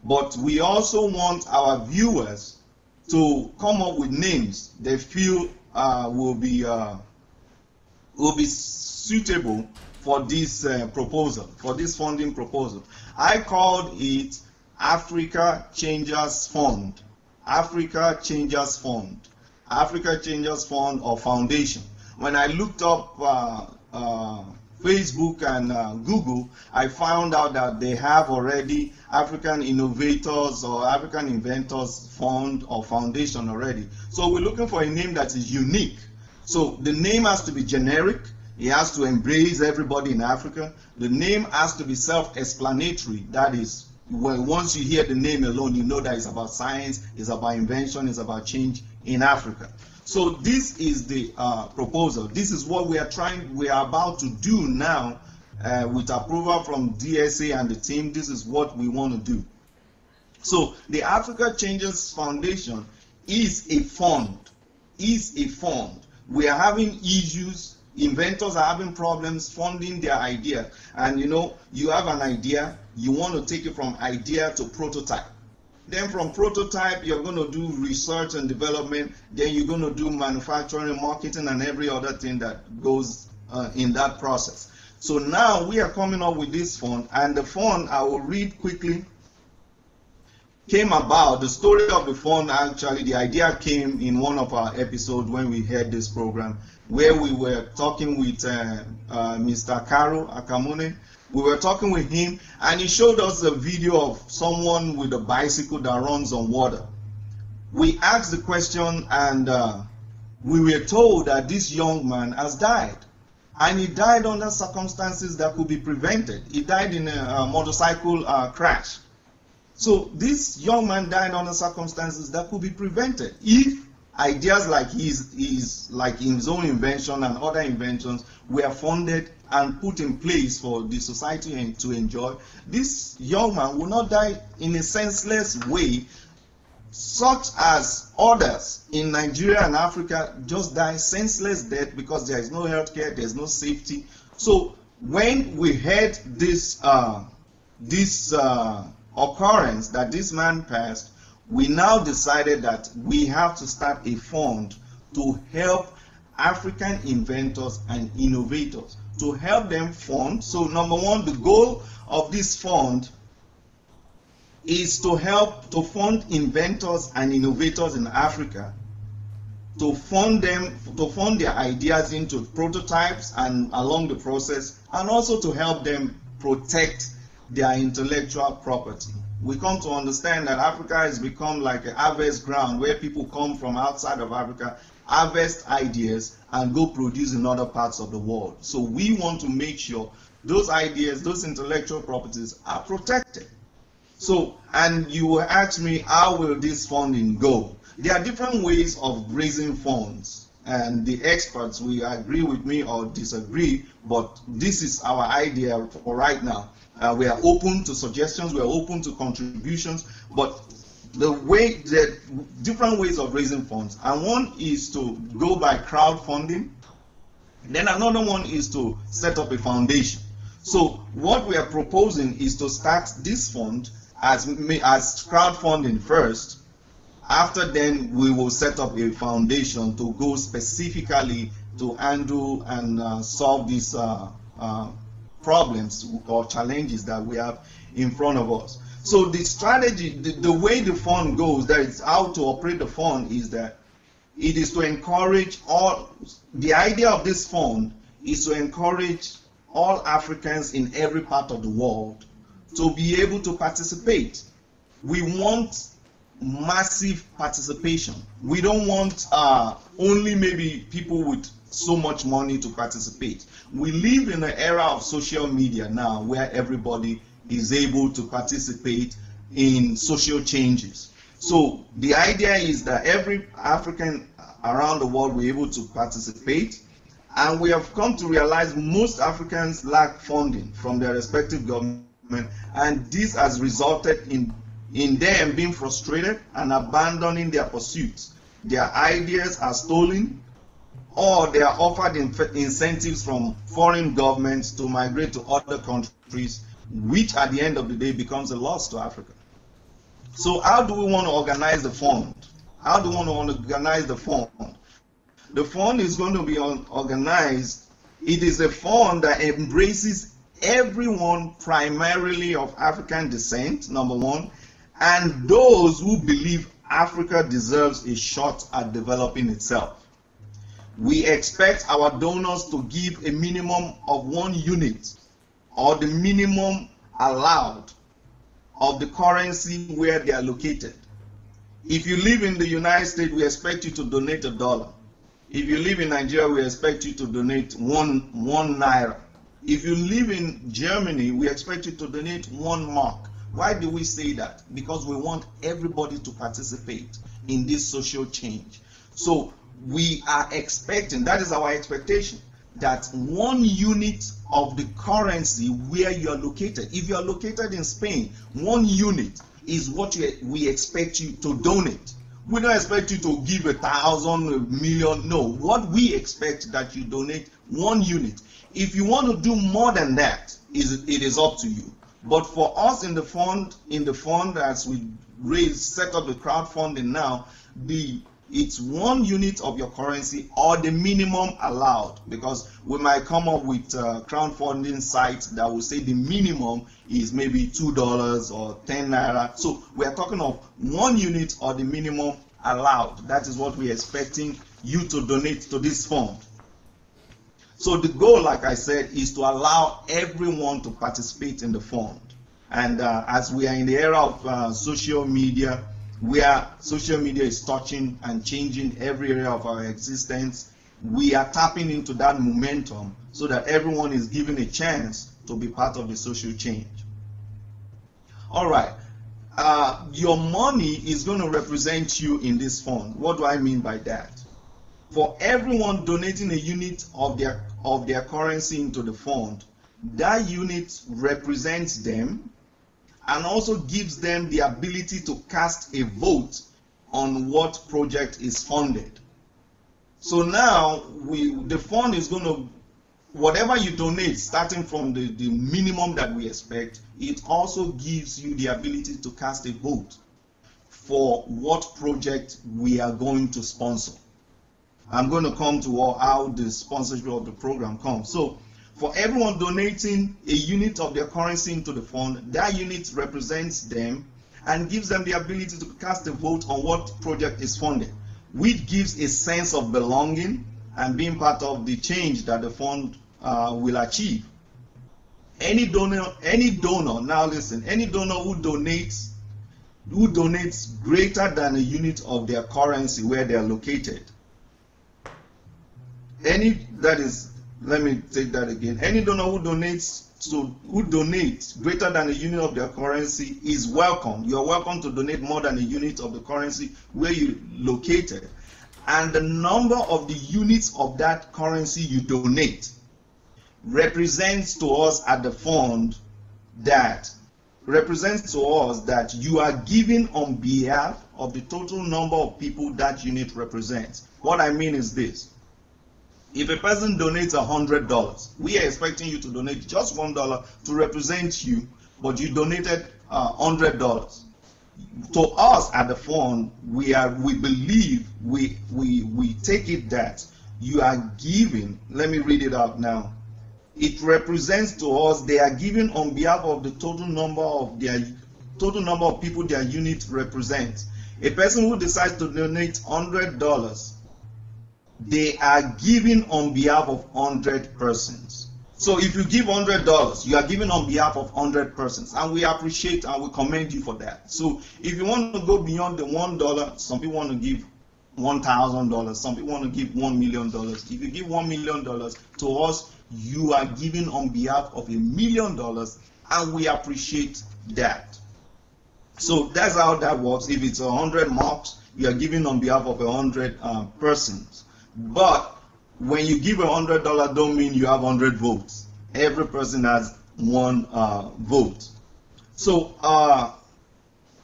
but we also want our viewers to come up with names they feel will be suitable for this proposal, for this funding proposal. I called it Africa Changers Fund. Africa Changers Fund. Africa Changers Fund or Foundation. When I looked up Facebook and Google, I found out that they have already African Innovators or African Inventors Fund or Foundation already. So we're looking for a name that is unique. So the name has to be generic. It has to embrace everybody in Africa. The name has to be self-explanatory. That is, when once you hear the name alone, you know that it's about science, it's about invention, it's about change in Africa. So this is the proposal. This is what we are about to do now with approval from DSA and the team. This is what we want to do. So the Africa Changes Foundation is a fund. We are having issues. Inventors are having problems funding their idea. And you know, you have an idea, you want to take it from idea to prototype. Then from prototype, you're going to do research and development. Then you're going to do manufacturing, marketing, and every other thing that goes in that process. So now we are coming up with this fund, and the fund, I will read quickly, came about. The story of the fund, actually, the idea came in one of our episodes when we had this program, where we were talking with Mr. Karo Akamune. We were talking with him, and he showed us a video of someone with a bicycle that runs on water. We asked the question, and we were told that this young man has died. And he died under circumstances that could be prevented. He died in a motorcycle crash. So this young man died under circumstances that could be prevented if ideas like his own invention and other inventions were funded and put in place for the society to enjoy. This young man will not die in a senseless way, such as others in Nigeria and Africa just die senseless death because there is no healthcare, there is no safety. So when we heard this occurrence that this man passed, we now decided that we have to start a fund to help African inventors and innovators, to help them fund. So number one, the goal of this fund is to help to fund inventors and innovators in Africa, to fund them, to fund their ideas into prototypes and along the process, and also to help them protect their intellectual property. We come to understand that Africa has become like a harvest ground where people come from outside of Africa, harvest ideas, and go produce in other parts of the world. So we want to make sure those ideas, those intellectual properties are protected. So, and you will ask me, how will this funding go? There are different ways of raising funds, and the experts will agree with me or disagree, but this is our idea for right now. We are open to suggestions, we are open to contributions, but the different ways of raising funds, and one is to go by crowdfunding, then another one is to set up a foundation. So what we are proposing is to start this fund as crowdfunding first. After then, we will set up a foundation to go specifically to handle and solve these problems or challenges that we have in front of us. So the strategy, the way the fund goes, that is how to operate the fund, is that it is to encourage all, the idea of this fund is to encourage all Africans in every part of the world to be able to participate. We want massive participation. We don't want only maybe people with so much money to participate. We live in an era of social media now where everybody is able to participate in social changes. So the idea is that every African around the world will be able to participate, and we have come to realize most Africans lack funding from their respective government, and this has resulted in them being frustrated and abandoning their pursuits. Their ideas are stolen, or they are offered incentives from foreign governments to migrate to other countries, which at the end of the day becomes a loss to Africa. So how do we want to organize the fund? How do we want to organize the fund? The fund is going to be organized. It is a fund that embraces everyone primarily of African descent, number one, and those who believe Africa deserves a shot at developing itself. We expect our donors to give a minimum of 1 unit or the minimum allowed of the currency where they are located. If you live in the United States, we expect you to donate $1. If you live in Nigeria, we expect you to donate one naira. If you live in Germany, we expect you to donate 1 mark. Why do we say that? Because we want everybody to participate in this social change. So we are expecting, that is our expectation, that 1 unit of the currency where you are located. If you are located in Spain, 1 unit is what we expect you to donate. We don't expect you to give 1,000, 1 million. No, what we expect that you donate 1 unit. If you want to do more than that, it is up to you. But for us in the fund, as we set up the crowdfunding now, it's 1 unit of your currency or the minimum allowed, because we might come up with crowdfunding sites that will say the minimum is maybe $2 or 10 naira. So we are talking of 1 unit or the minimum allowed. That is what we are expecting you to donate to this fund. So the goal, like I said, is to allow everyone to participate in the fund. And as we are in the era of social media, where social media is touching and changing every area of our existence, we are tapping into that momentum so that everyone is given a chance to be part of the social change. All right, your money is going to represent you in this fund. What do I mean by that? For everyone donating a unit of their currency into the fund, that unit represents them and also gives them the ability to cast a vote on what project is funded. So now the fund is going to, whatever you donate, starting from the minimum that we expect, it also gives you the ability to cast a vote for what project we are going to sponsor. I'm going to come to how the sponsorship of the program comes. So for everyone donating a unit of their currency into the fund, that unit represents them and gives them the ability to cast a vote on what project is funded, which gives a sense of belonging and being part of the change that the fund will achieve. Any donor, now listen, any donor who donates greater than a unit of their currency where they are located, let me take that again. Any donor who donates greater than a unit of their currency is welcome. You are welcome to donate more than a unit of the currency where you located. And the number of the units of that currency you donate represents to us at the fund that you are giving on behalf of the total number of people that unit represents. What I mean is this. If a person donates $100, we are expecting you to donate just $1 to represent you, but you donated $100. To us at the fund, we believe we take it that you are giving. Let me read it out now. It represents to us they are giving on behalf of the total number of people their unit represents. A person who decides to donate $100, they are giving on behalf of 100 persons. So if you give $100, you are giving on behalf of 100 persons, and we appreciate and we commend you for that. So if you want to go beyond the $1, some people want to give $1,000, some people want to give $1 million. If you give $1 million to us, you are giving on behalf of $1 million, and we appreciate that. So that's how that works. If it's 100 marks, you are giving on behalf of 100 persons. But when you give $100, don't mean you have 100 votes. Every person has one vote. So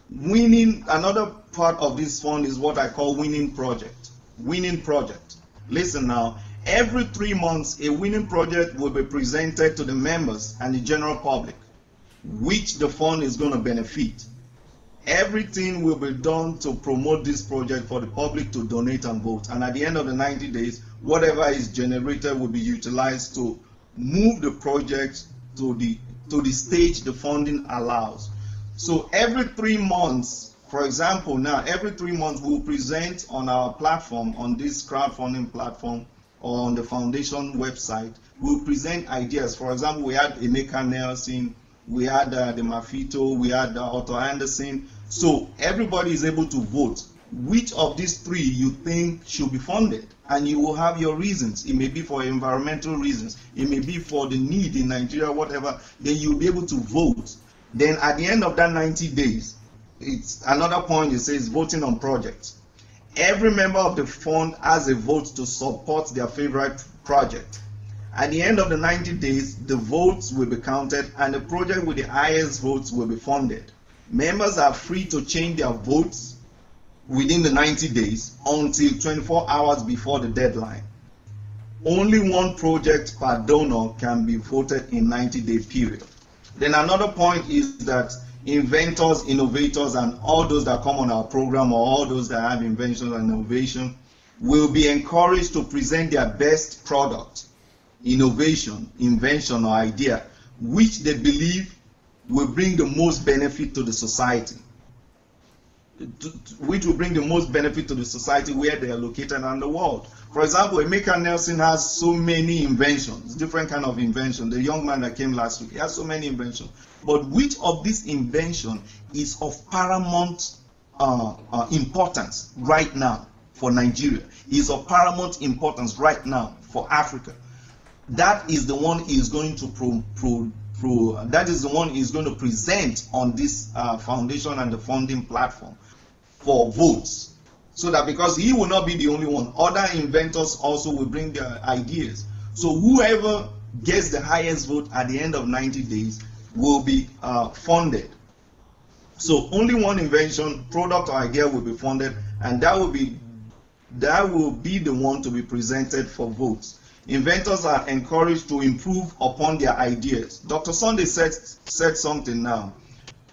winning, another part of this fund is what I call winning project. Winning project. Listen now, every 3 months a winning project will be presented to the members and the general public, which the fund is going to benefit. Everything will be done to promote this project for the public to donate and vote. And at the end of the 90 days, whatever is generated will be utilized to move the project to the stage the funding allows. So every 3 months, for example, now every 3 months we'll present on our platform, on this crowdfunding platform, or on the foundation website, we'll present ideas. For example, we had Emeka Nelson, we had the Mafito, we had Otto Anderson. So everybody is able to vote which of these 3 you think should be funded, and you will have your reasons. It may be for environmental reasons, it may be for the need in Nigeria, whatever. Then you'll be able to vote. Then at the end of that 90 days, it's another point. It says voting on projects. Every member of the fund has a vote to support their favorite project. At the end of the 90 days, the votes will be counted and the project with the highest votes will be funded. Members are free to change their votes within the 90 days until 24 hours before the deadline. Only one project per donor can be voted in 90-day period. Then another point is that inventors, innovators, and all those that come on our program, or all those that have inventions and innovation, will be encouraged to present their best product, innovation, invention, or idea, which they believe will bring the most benefit to the society. Which will bring the most benefit to the society where they are located around the world. For example, Emeka Nelson has so many inventions, different kind of inventions. The young man that came last week, he has so many inventions. But which of these inventions is of paramount importance right now for Nigeria? Is of paramount importance right now for Africa? That is the one is going to that is the one is going to present on this foundation and the funding platform for votes. So that, because he will not be the only one, other inventors also will bring their ideas. So whoever gets the highest vote at the end of 90 days will be funded. So only one invention, product, or idea will be funded, and that will be the one to be presented for votes. Inventors are encouraged to improve upon their ideas. Dr. Sunday said something now.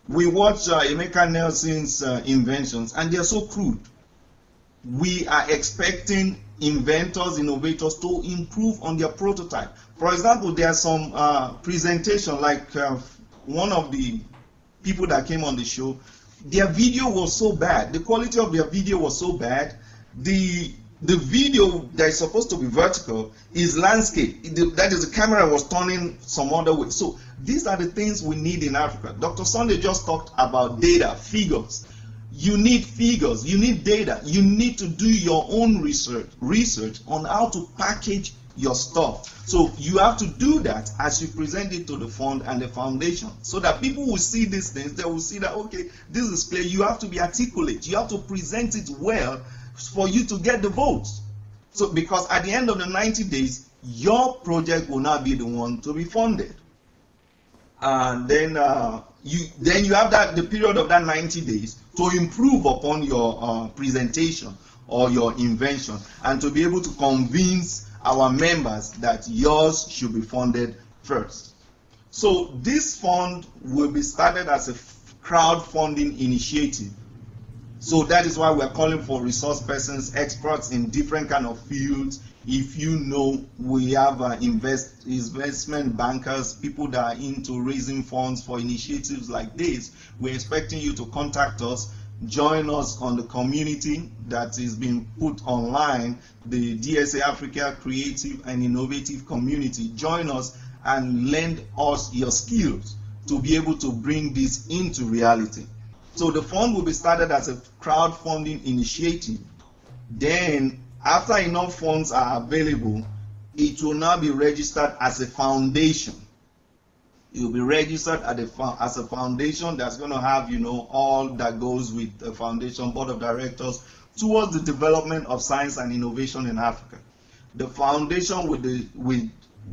We watch Emeka Nelson's inventions, and they are so crude. We are expecting inventors, innovators to improve on their prototype. For example, there are some presentation, like one of the people that came on the show, their video was so bad. The quality of their video was so bad. The video that is supposed to be vertical is landscape. That is, the camera was turning some other way. So these are the things we need in Africa. Dr. Sunday just talked about data, figures. You need figures, you need data. You need to do your own research on how to package your stuff. So you have to do that as you present it to the fund and the foundation, so that people will see these things. They will see that, okay, this is clear. You have to be articulate. You have to present it well for you to get the votes. So, because at the end of the 90 days, your project will not be the one to be funded. And then you have the period of that 90 days to improve upon your presentation or your invention, and to be able to convince our members that yours should be funded first. So this fund will be started as a crowdfunding initiative. So that is why we're calling for resource persons, experts in different kind of fields. If you know, we have investment bankers, people that are into raising funds for initiatives like this. We're expecting you to contact us, join us on the community that is being put online, the DSA Africa Creative and Innovative Community. Join us and lend us your skills to be able to bring this into reality. So the fund will be started as a crowdfunding initiative. Then, after enough funds are available, it will now be registered as a foundation. It will be registered as a foundation that's going to have, all that goes with the foundation board of directors towards the development of science and innovation in Africa. The foundation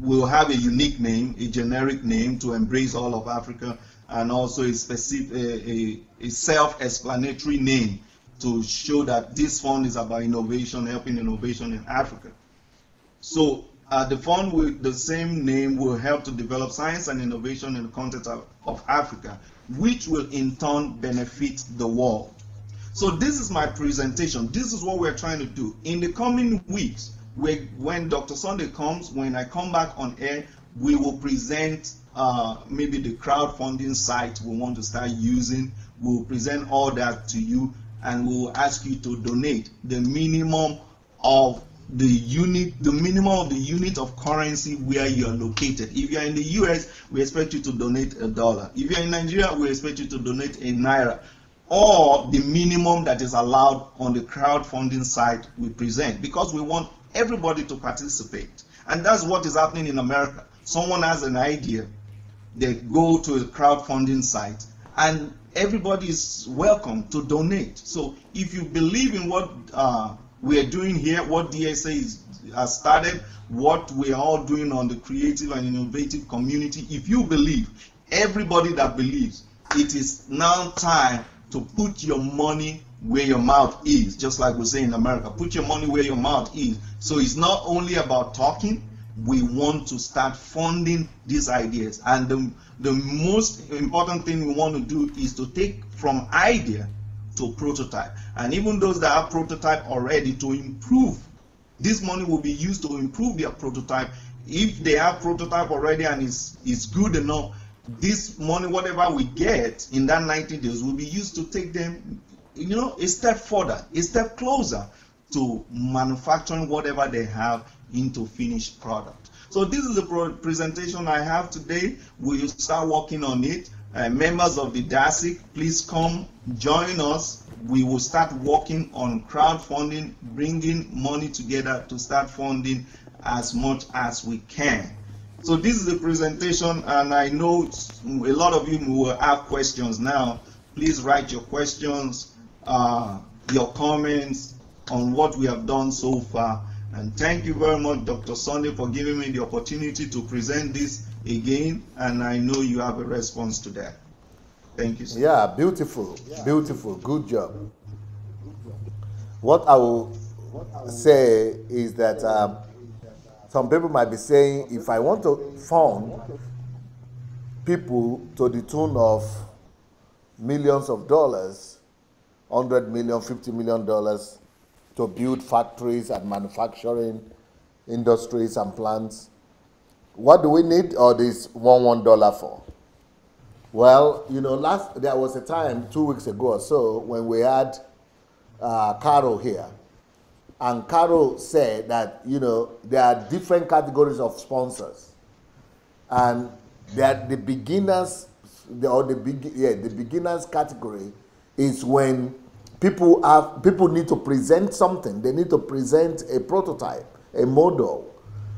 will have a unique name, a generic name to embrace all of Africa, and also a specific, a self-explanatory name to show that this fund is about innovation, helping innovation in Africa. So the fund with the same name will help to develop science and innovation in the context of Africa, which will in turn benefit the world. So this is my presentation. This is what we're trying to do. In the coming weeks, when Dr. Sunday comes, when I come back on air, we will present maybe the crowdfunding site we want to start using. We'll present all that to you, and we'll ask you to donate the minimum of the unit of currency where you are located. If you are in the US, we expect you to donate $1. If you are in Nigeria, we expect you to donate a naira, or the minimum that is allowed on the crowdfunding site we present, because we want everybody to participate. And that's what is happening in America. Someone has an idea, they go to a crowdfunding site, and everybody is welcome to donate. So if you believe in what we are doing here, what DSA has started, what we are all doing on the creative and innovative community, if you believe, everybody that believes, it is now time to put your money where your mouth is, just like we say in America. Put your money where your mouth is. So it's not only about talking, we want to start funding these ideas. And the most important thing we want to do is to take from idea to prototype. And even those that have prototype already, to improve. This money will be used to improve their prototype. If they have prototype already and it's good enough, this money, whatever we get in that 90 days, will be used to take them, you know, a step further, a step closer to manufacturing whatever they have into finished product. So this is the presentation I have today. We'll start working on it. Members of the DASIC, please come join us. We will start working on crowdfunding, bringing money together to start funding as much as we can. So this is the presentation, and I know a lot of you will have questions now. Please write your questions, your comments on what we have done so far. And thank you very much, Dr. Sunday, for giving me the opportunity to present this again, and I know you have a response to that. Thank you, sir. Yeah, beautiful, beautiful, good job. What I will say is that some people might be saying, if I want to fund people to the tune of millions of dollars, $100 million, $50 million, to build factories and manufacturing industries and plants, what do we need all this $1 for? Well, you know, there was a time 2 weeks ago or so when we had Carol here, and Carol said that, you know, there are different categories of sponsors, and that the beginners, the beginners category is when people need to present something. They need to present a prototype, a model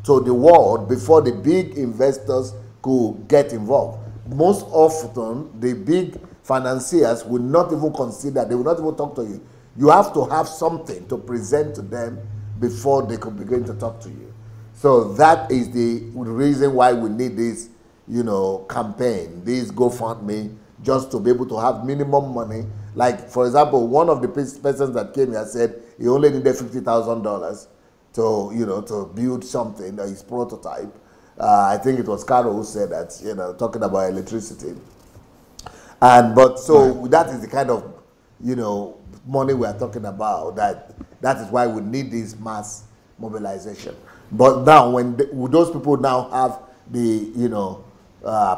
to the world before the big investors could get involved. Most often, the big financiers will not even consider, they will not even talk to you. You have to have something to present to them before they could begin to talk to you. So that is the reason why we need this, you know, campaign, this GoFundMe, just to be able to have minimum money. Like, for example, one of the persons that came here said he only needed $50,000 to, you know, to build something, his prototype. I think it was Carol who said that, you know, talking about electricity. But so that is the kind of, you know, money we are talking about. That is why we need this mass mobilization. But now, when those people now have the, you know,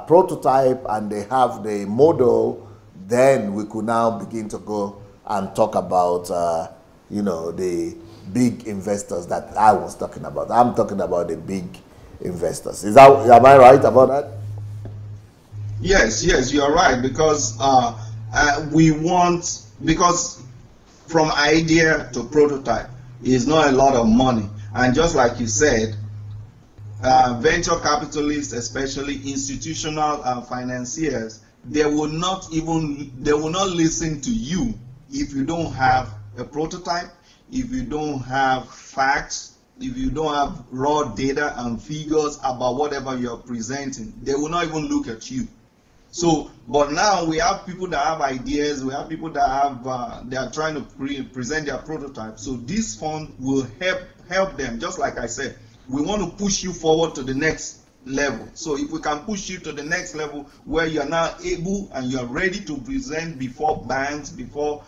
prototype and they have the model, then we could now begin to go and talk about, you know, the big investors that I was talking about. I'm talking about the big investors. Am I right about that? Yes, you are right, because because from idea to prototype is not a lot of money. And just like you said, venture capitalists, especially institutional financiers, they will not listen to you if you don't have a prototype, if you don't have facts, if you don't have raw data and figures about whatever you're presenting. They will not even look at you. So, but now we have people that have ideas, we have people that have, they are trying to present their prototype. So this fund will help them. Just like I said, we want to push you forward to the next level. So if we can push you to the next level where you're now able and you're ready to present before banks, before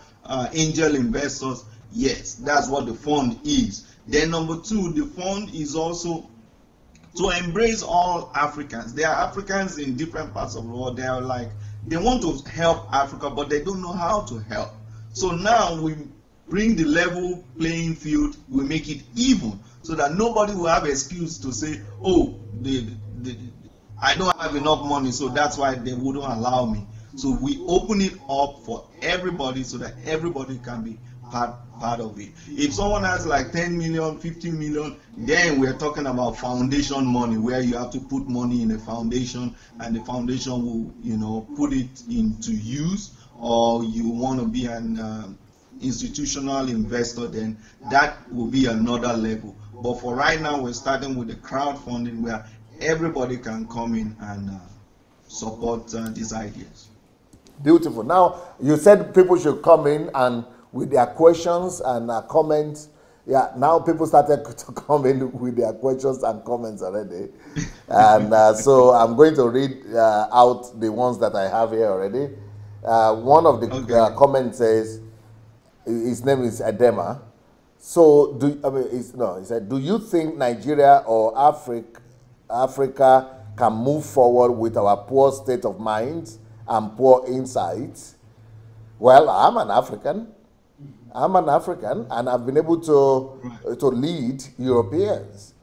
angel investors, yes, that's what the fund is. Then number two, the fund is also to embrace all Africans. There are Africans in different parts of the world. They are like, they want to help Africa, but they don't know how to help. So now we bring the level playing field, we make it even, so that nobody will have excuse to say, oh, I don't have enough money, so that's why they wouldn't allow me. So we open it up for everybody so that everybody can be part of it. If someone has like 10 million, 15 million, then we're talking about foundation money, where you have to put money in a foundation and the foundation will, you know, put it into use, or you want to be an institutional investor, then that will be another level. But for right now, we're starting with the crowdfunding where everybody can come in and support these ideas. Beautiful. Now, you said people should come in and with their questions and comments, Yeah, now people started to come in with their questions and comments already. And so I'm going to read out the ones that I have here already. One of the comments says, his name is Adema. So, he said, do you think Nigeria or Africa can move forward with our poor state of mind and poor insights? Well, I'm an African, and I've been able to lead Europeans,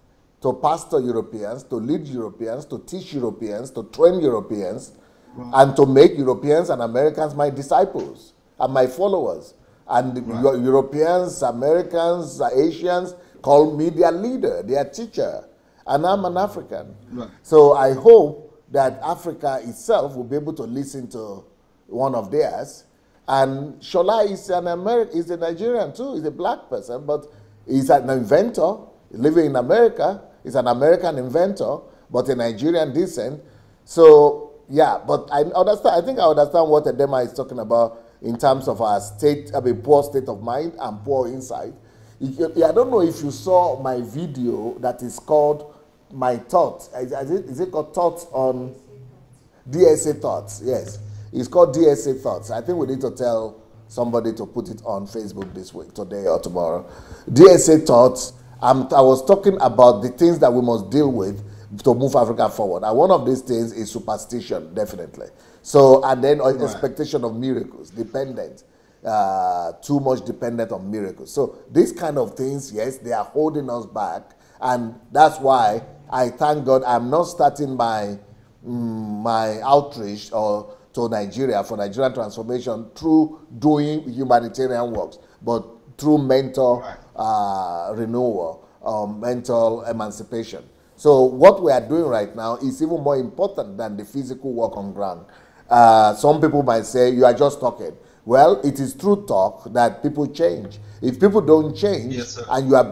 to pastor Europeans, to lead Europeans, to teach Europeans, to train Europeans, and to make Europeans and Americans my disciples and my followers. And Europeans, Americans, Asians call me their leader, their teacher, and I'm an African. So I hope that Africa itself will be able to listen to one of theirs. And Sola is a Nigerian too. He's a black person, but he's an inventor living in America. He's an American inventor, but a Nigerian descent. So yeah, but I understand. I think I understand what Adema is talking about in terms of our poor state of mind and poor insight. I don't know if you saw my video that is called My Thoughts. Is it called Thoughts on DSA Thoughts? Yes. It's called DSA Thoughts. I think we need to tell somebody to put it on Facebook this week, today or tomorrow. DSA Thoughts, I was talking about the things that we must deal with to move Africa forward. And one of these things is superstition, definitely. So, and then expectation of miracles, dependent, too much dependent on miracles. So these kind of things, yes, they are holding us back. And that's why I thank God I'm not starting my outreach to Nigeria for Nigerian transformation through doing humanitarian works, but through mental renewal, mental emancipation. So what we are doing right now is even more important than the physical work on ground. Some people might say, you are just talking. Well, it is through talk that people change. If people don't change, and you are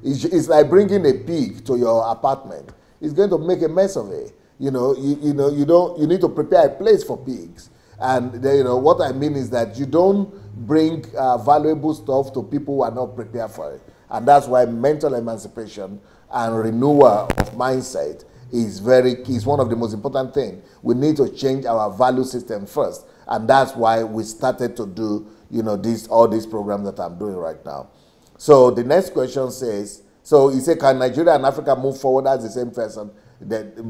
it's like bringing a pig to your apartment. It's going to make a mess of it. You need to prepare a place for pigs. And what I mean is that you don't bring valuable stuff to people who are not prepared for it. And that's why mental emancipation and renewal of mindset is very key. It's one of the most important things. We need to change our value system first. And that's why we started to do, all these programs that I'm doing right now. So the next question says, so he said, can Nigeria and Africa move forward as the same person?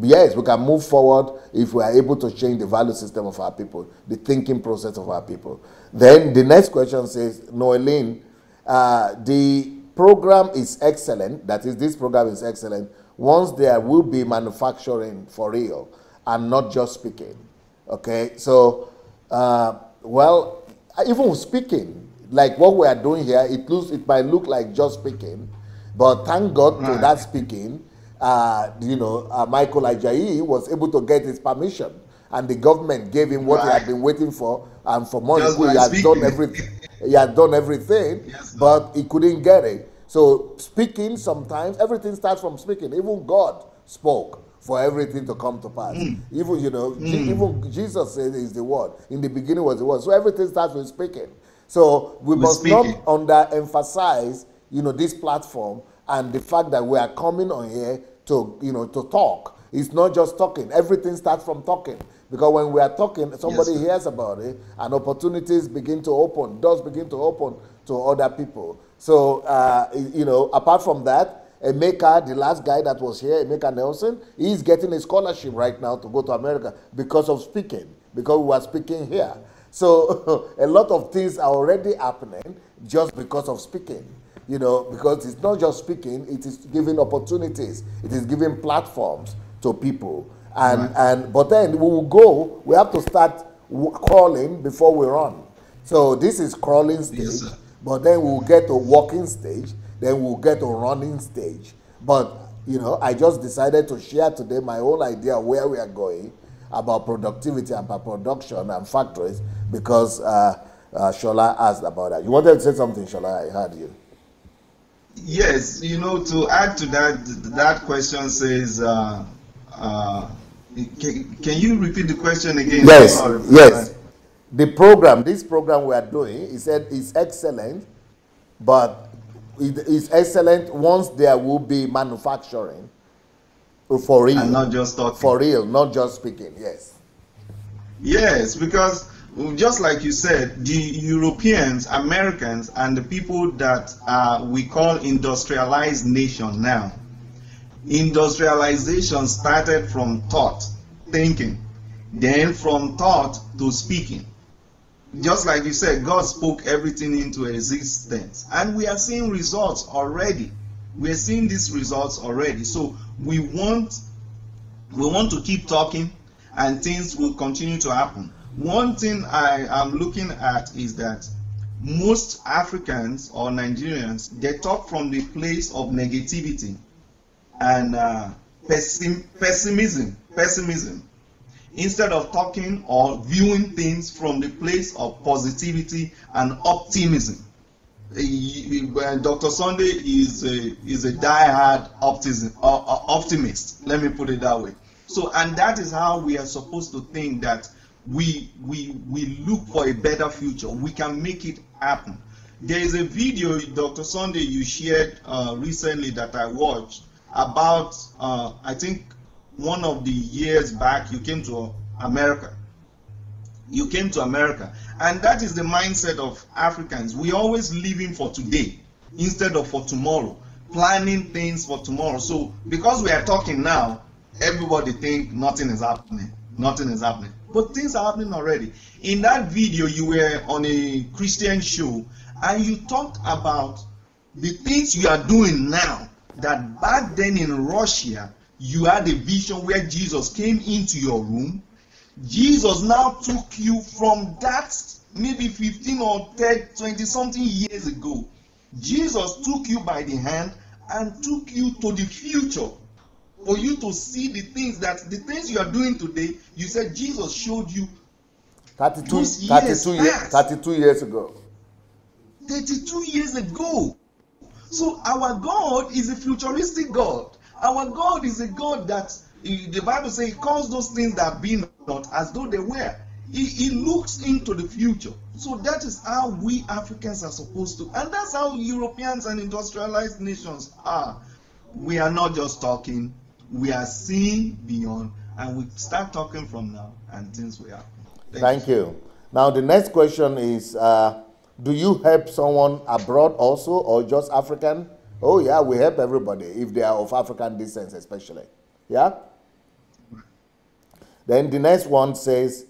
Yes, we can move forward if we are able to change the value system of our people, the thinking process of our people. Then the next question says, Noeline, the program is excellent. That is, this program is excellent once there will be manufacturing for real and not just speaking. Okay, so, well, even speaking, like what we are doing here, it might look like just speaking, but thank God to that speaking, Michael Ajayi was able to get his permission, and the government gave him what he had been waiting for, and for months he has done everything. He had done everything, but he couldn't get it. So speaking, sometimes everything starts from speaking. Even God spoke for everything to come to pass. Even even Jesus said is the word. In the beginning was the word. So everything starts with speaking. So we must not underemphasize, this platform and the fact that we are coming on here to talk. It's not just talking. Everything starts from talking. Because when we are talking, somebody hears about it, and opportunities begin to open, doors begin to open to other people. So, apart from that, Emeka, the last guy that was here, Emeka Nelson, he's getting a scholarship right now to go to America because of speaking, because we were speaking here. So a lot of things are already happening just because of speaking. Because it's not just speaking, it is giving opportunities, it is giving platforms to people. But then we have to start crawling before we run. So this is crawling stage, but then we'll get to walking stage, then we'll get to running stage. But, I just decided to share today my whole idea of where we are going about productivity and production and factories because Sola asked about that. You wanted to say something, Sola? I heard you. Yes, to add to that question says, can you repeat the question again? Yes. This program we are doing, he said, is excellent, but it is excellent once there will be manufacturing for real. And not just talking. For real, not just speaking, yes. Yes, because just like you said, the Europeans, Americans, and the people that we call industrialized nation now, industrialization started from thought, thinking, then from thought to speaking. Just like you said, God spoke everything into existence, and we are seeing results already. We are seeing these results already. So we want to keep talking, and things will continue to happen. One thing I am looking at is that most Africans or Nigerians, they talk from the place of negativity and pessimism, instead of talking or viewing things from the place of positivity and optimism. Dr. Sunday is a die-hard optimist. Let me put it that way. So, and that is how we are supposed to think, that we look for a better future. We can make it happen. There is a video, Dr. Sunday, you shared recently that I watched about, I think one of the years back, you came to America. You came to America. And that is the mindset of Africans. We always living for today instead of for tomorrow, planning things for tomorrow. So because we are talking now, everybody think nothing is happening. Nothing is happening. But things are happening already. In that video, you were on a Christian show, and you talked about the things you are doing now, that back then in Russia, you had a vision where Jesus came into your room. Jesus now took you from that maybe 15 or 10, 20 something years ago. Jesus took you by the hand and took you to the future for you to see the things you are doing today. You said Jesus showed you 32 years ago. 32 years ago. So our God is a futuristic God. Our God is a God that the Bible says He calls those things that be not as though they were. He looks into the future. So that is how we Africans are supposed to, and that's how Europeans and industrialized nations are. We are not just talking, we are seeing beyond, and we start talking from now, and things will happen. Thank you. Now the next question is, do you help someone abroad also, or just African? Oh yeah, we help everybody if they are of African descent especially. Yeah? Then the next one says,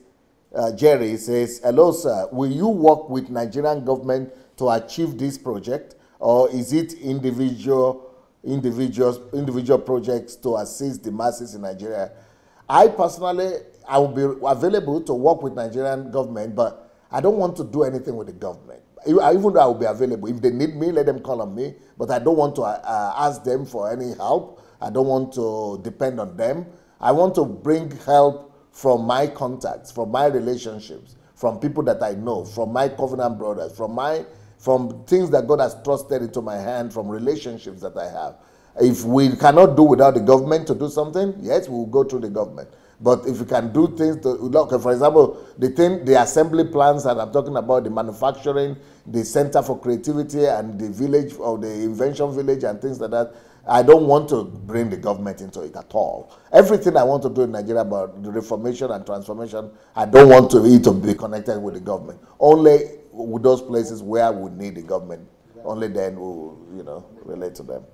Jerry says, hello sir, will you work with Nigerian government to achieve this project, or is it individual projects to assist the masses in Nigeria? I personally, I will be available to work with Nigerian government, but I don't want to do anything with the government. Even though I will be available, if they need me, let them call on me, but I don't want to ask them for any help. I don't want to depend on them. I want to bring help from my contacts, from my relationships, from people that I know, from my covenant brothers, from things that God has trusted into my hand, from relationships that I have. If we cannot do without the government to do something, yes, we will go through the government. But if we can do things, look, for example, the assembly plants that I'm talking about, the manufacturing, the Center for Creativity and the village, or the invention village and things like that, I don't want to bring the government into it at all. Everything I want to do in Nigeria about the reformation and transformation, I don't want it to be connected with the government. Only with those places where we need the government, only then we'll, relate to them.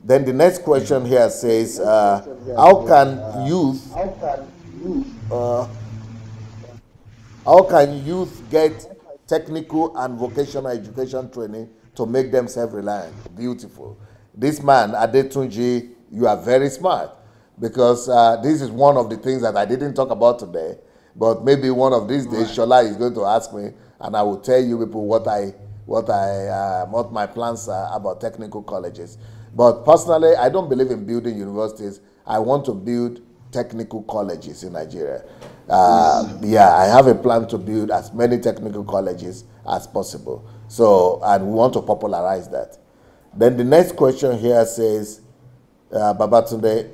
Then the next question here says, how can youth get technical and vocational education training to make them self-reliant? Beautiful. This man, Adetunji, you are very smart, because this is one of the things that I didn't talk about today, but maybe one of these days, Sola is going to ask me, and I will tell you people what my plans are about technical colleges. But personally, I don't believe in building universities. I want to build technical colleges in Nigeria. Yeah, I have a plan to build as many technical colleges as possible. So, and we want to popularize that. Then the next question here says, Babatunde,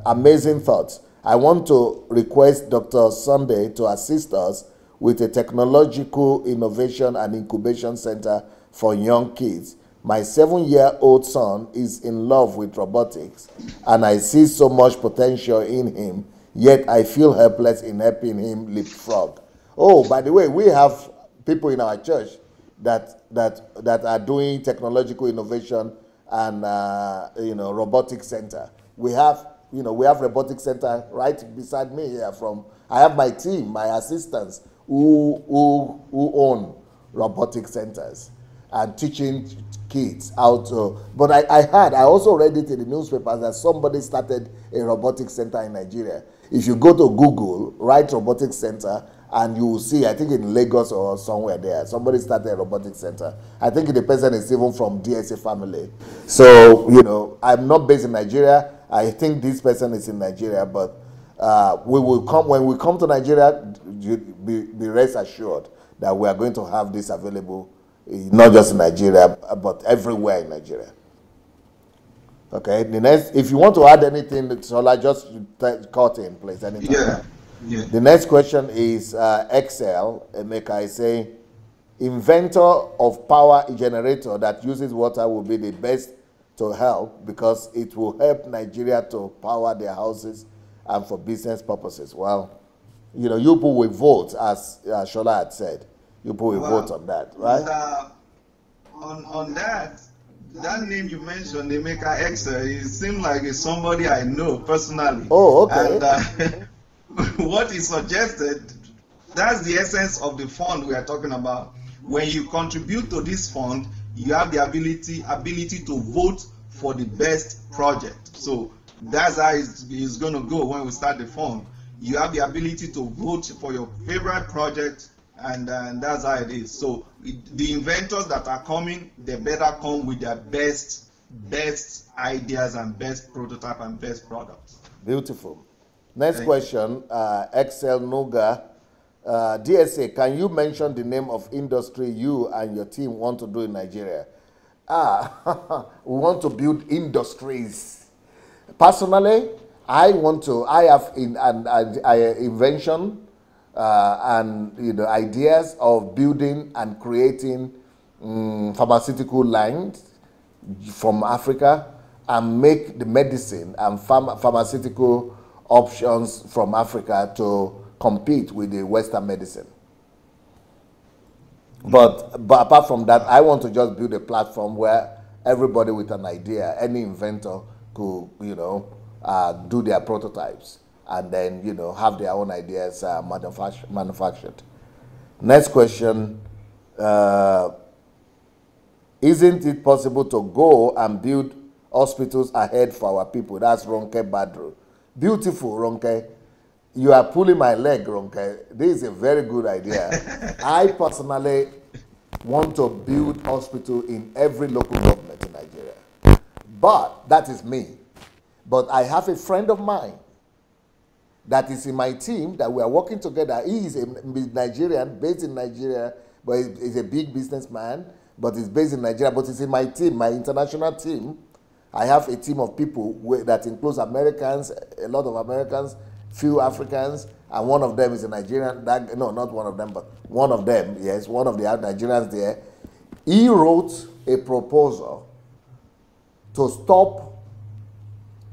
amazing thoughts. I want to request Dr. Sunday to assist us with a technological innovation and incubation center for young kids My 7-year-old son is in love with robotics, and I see so much potential in him, yet I feel helpless in helping him leapfrog. Oh, by the way, we have people in our church that are doing technological innovation and robotics center. We have robotics center right beside me here. I have my team, my assistants who own robotic centers and teaching kids how to. But I also read it in the newspapers that somebody started a robotic center in Nigeria. If you go to Google, write robotic center, and you will see, I think in Lagos or somewhere there, somebody started a robotic center. I think the person is even from DSA family. So, I'm not based in Nigeria. I think this person is in Nigeria, but when we come to Nigeria, be rest assured that we are going to have this available, not just in Nigeria, but everywhere in Nigeria. Okay, the next, if you want to add anything, Sola, just cut in, please. Anytime. Yeah. The next question is Excel. Emeka is saying, inventor of power generator that uses water will be the best to help because it will help Nigeria to power their houses and for business purposes. Well, you people will vote, as Sola had said. You people will vote on that, right? On that name you mentioned, Emeka Excel, it seems like it's somebody I know personally. Oh, okay. And what he suggested, that's the essence of the fund we are talking about. When you contribute to this fund, you have the ability to vote for the best project. So that's how it's going to go when we start the fund. You have the ability to vote for your favorite project, and that's how it is. So the inventors that are coming, they better come with their best ideas and best prototype and best products. Beautiful. Next question, Excel Nuga. DSA, can you mention the name of industry you and your team want to do in Nigeria? We want to build industries. Personally, I have invention and ideas of building and creating pharmaceutical lines from Africa and make the medicine and pharmaceutical options from Africa to compete with the Western medicine. But apart from that, I want to just build a platform where everybody with an idea, any inventor could, do their prototypes and then, have their own ideas manufactured. Next question, isn't it possible to go and build hospitals ahead for our people? That's Ronke Badru. Beautiful, Ronke. You are pulling my leg, Ronke. This is a very good idea. I personally want to build hospital in every local government in Nigeria. But that is me. But I have a friend of mine that is in my team that we are working together. He is a Nigerian, based in Nigeria, but he's a big businessman, but he's based in Nigeria, but he's in my team, my international team. I have a team of people that includes Americans, a lot of Americans, few Africans, and one of them is a Nigerian. No, not one of them, but one of them, yes, one of the Nigerians there. He wrote a proposal to stop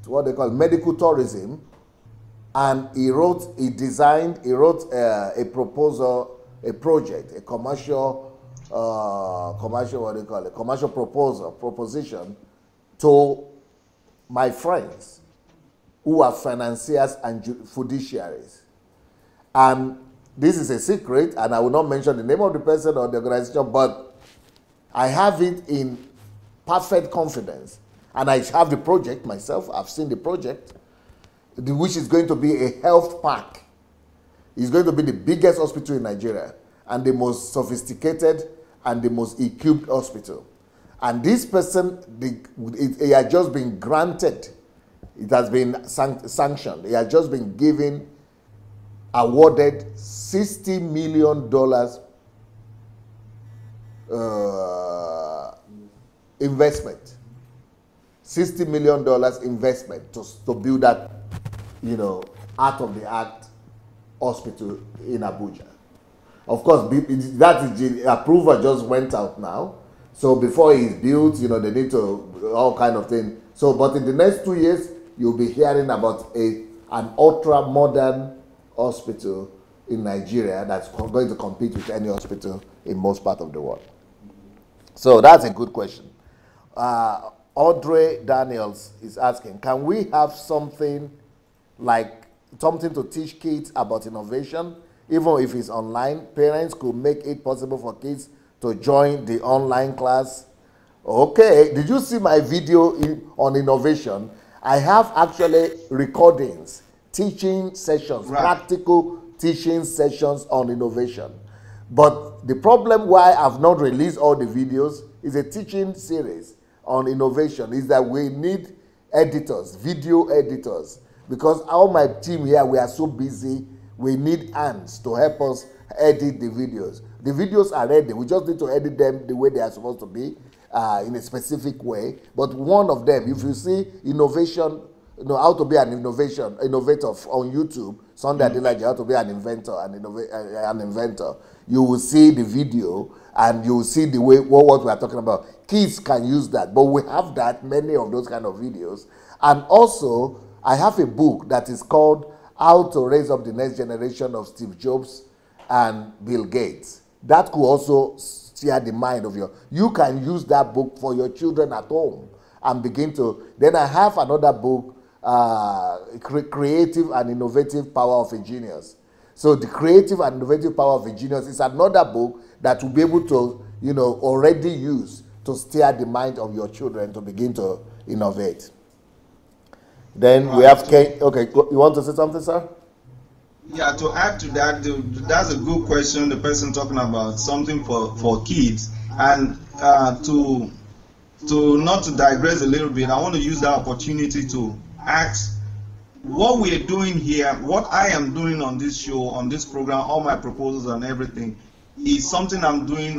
what they call medical tourism, and he wrote a proposal, a project, a commercial proposition to my friends who are financiers and fiduciaries. And this is a secret, and I will not mention the name of the person or the organization, but I have it in perfect confidence. And I have the project myself. I've seen the project, which is going to be a health park. It's going to be the biggest hospital in Nigeria and the most sophisticated and the most equipped hospital. And this person, he has just been granted, it has been sanctioned, he has just been awarded $60 million investment. $60 million investment to build that, out-of-the-art hospital in Abuja. Of course, that is the approval just went out now. So before it's built, they need to all kind of thing. So, but in the next 2 years, you'll be hearing about an ultra modern hospital in Nigeria that's going to compete with any hospital in most part of the world. So that's a good question. Audrey Daniels is asking, can we have something to teach kids about innovation, even if it's online? Parents could make it possible for kids to join the online class. Okay, did you see my video on innovation? I have actually recordings, teaching sessions, Right. practical teaching sessions on innovation. But the problem why I've not released all the videos is a teaching series on innovation is that we need editors, video editors, because all my team here, we are so busy, we need hands to help us edit the videos. The videos are ready, we just need to edit them the way they are supposed to be, in a specific way. But one of them, if you see innovation, how to be an innovator on YouTube, Sunday Adelaja, how to be an inventor, an inventor, you will see the video and you will see the way what we are talking about. Kids can use that, but we have many of those kind of videos. And also, I have a book that is called How to Raise Up the Next Generation of Steve Jobs and Bill Gates. That could also steer the mind of you can use that book for your children at home and begin to. Then I have another book, Creative and Innovative Power of a Genius. So the Creative and Innovative Power of a Genius is another book that will be able to, already use to steer the mind of your children to begin to innovate. Then we have okay, you want to say something, sir? Yeah, to add to that, that's a good question. The person talking about something for kids, and to not to digress a little bit, I want to use that opportunity to ask what we are doing here, what I am doing on this show, on this program, all my proposals and everything, is something I'm doing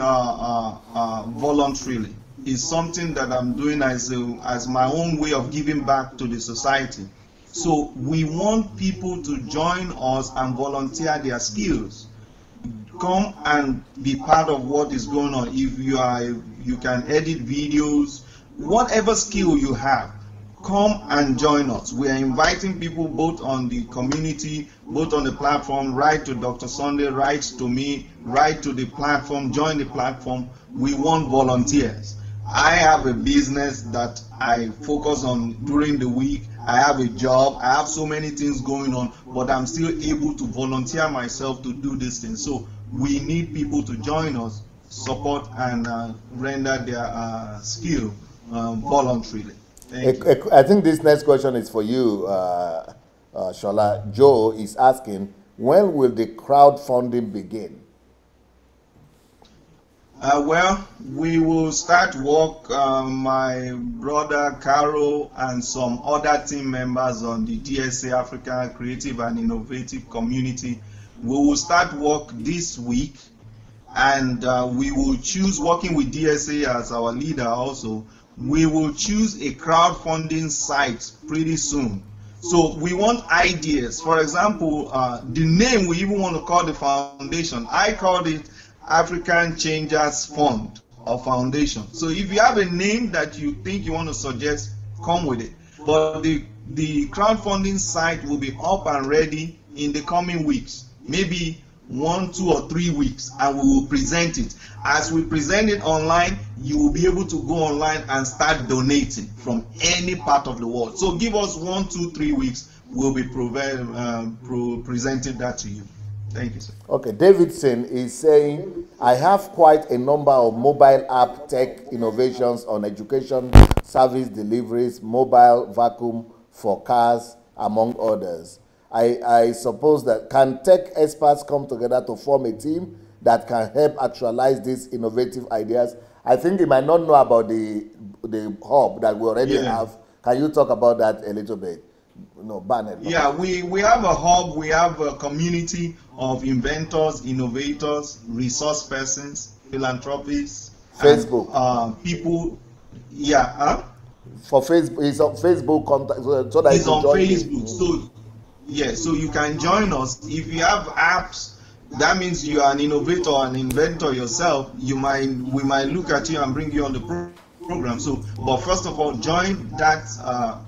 voluntarily. Is something that I'm doing as my own way of giving back to the society. So we want people to join us and volunteer their skills. Come and be part of what is going on. If you can edit videos, whatever skill you have, come and join us. We are inviting people both on the community, both on the platform, write to Dr. Sunday, write to me, write to the platform, join the platform. We want volunteers. I have a business that I focus on during the week. I have a job. I have so many things going on, but I'm still able to volunteer myself to do these things. So we need people to join us, support, and render their skill voluntarily. I think this next question is for you, Sola. Joe is asking, when will the crowdfunding begin? Well, we will start work, my brother Carol and some other team members on the DSA Africa Creative and Innovative Community. We will start work this week, and we will choose, working with DSA as our leader also, we will choose a crowdfunding site pretty soon. So we want ideas. For example, the name we even want to call the foundation, I called it African Changers Fund or Foundation. So if you have a name that you think you want to suggest, come with it. But the crowdfunding site will be up and ready in the coming weeks, maybe 1, 2, or 3 weeks, and we will present it. As we present it online, you will be able to go online and start donating from any part of the world. So give us 1, 2, 3 weeks, we'll be presenting that to you. Thank you, sir. Okay, Davidson is saying, I have quite a number of mobile app tech innovations on education, service deliveries, mobile vacuum for cars, among others. I suppose that can tech experts come together to form a team that can help actualize these innovative ideas? I think you might not know about the hub that we already have. Can you talk about that a little bit? No, Barnett. Yeah, we have a hub, we have a community of inventors, innovators, resource persons, philanthropists, Facebook. And, people, For Facebook, it's on Facebook contact, so that it's on Facebook. So, yeah, so you can join us. If you have apps, that means you are an innovator, an inventor yourself. We might look at you and bring you on the program. So, but first of all, join that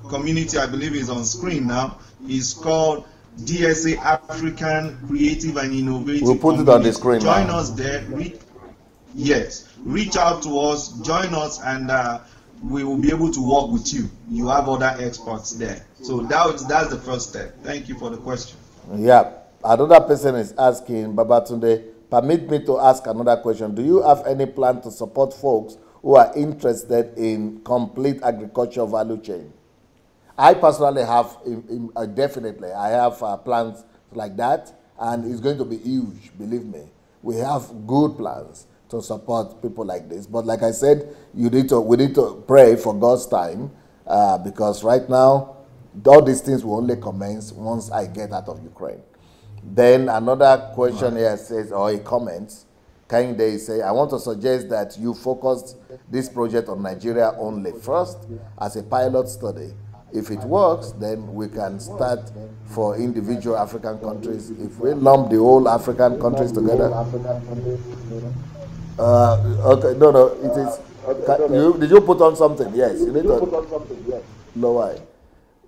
community. I believe is on screen now. It's called DSA African Creative and Innovative. We'll put it on the screen. Join us there. Reach out to us, join us, and we will be able to work with you. You have other experts there. So that's the first step. Thank you for the question. Yeah. Another person is asking, Babatunde, permit me to ask another question. Do you have any plan to support folks who are interested in complete agriculture value chain? I personally have, definitely, I have plans like that, and it's going to be huge, believe me. We have good plans to support people like this. But like I said, we need to pray for God's time, because right now, all these things will only commence once I get out of Ukraine. Then another question here says, or he comments, Kinde say, I want to suggest that you focused this project on Nigeria only first as a pilot study. If it works, then we can start for individual African countries. If we lump the whole African countries together. Okay, no, it is. Did you put on something? Yes, you need to. No, why?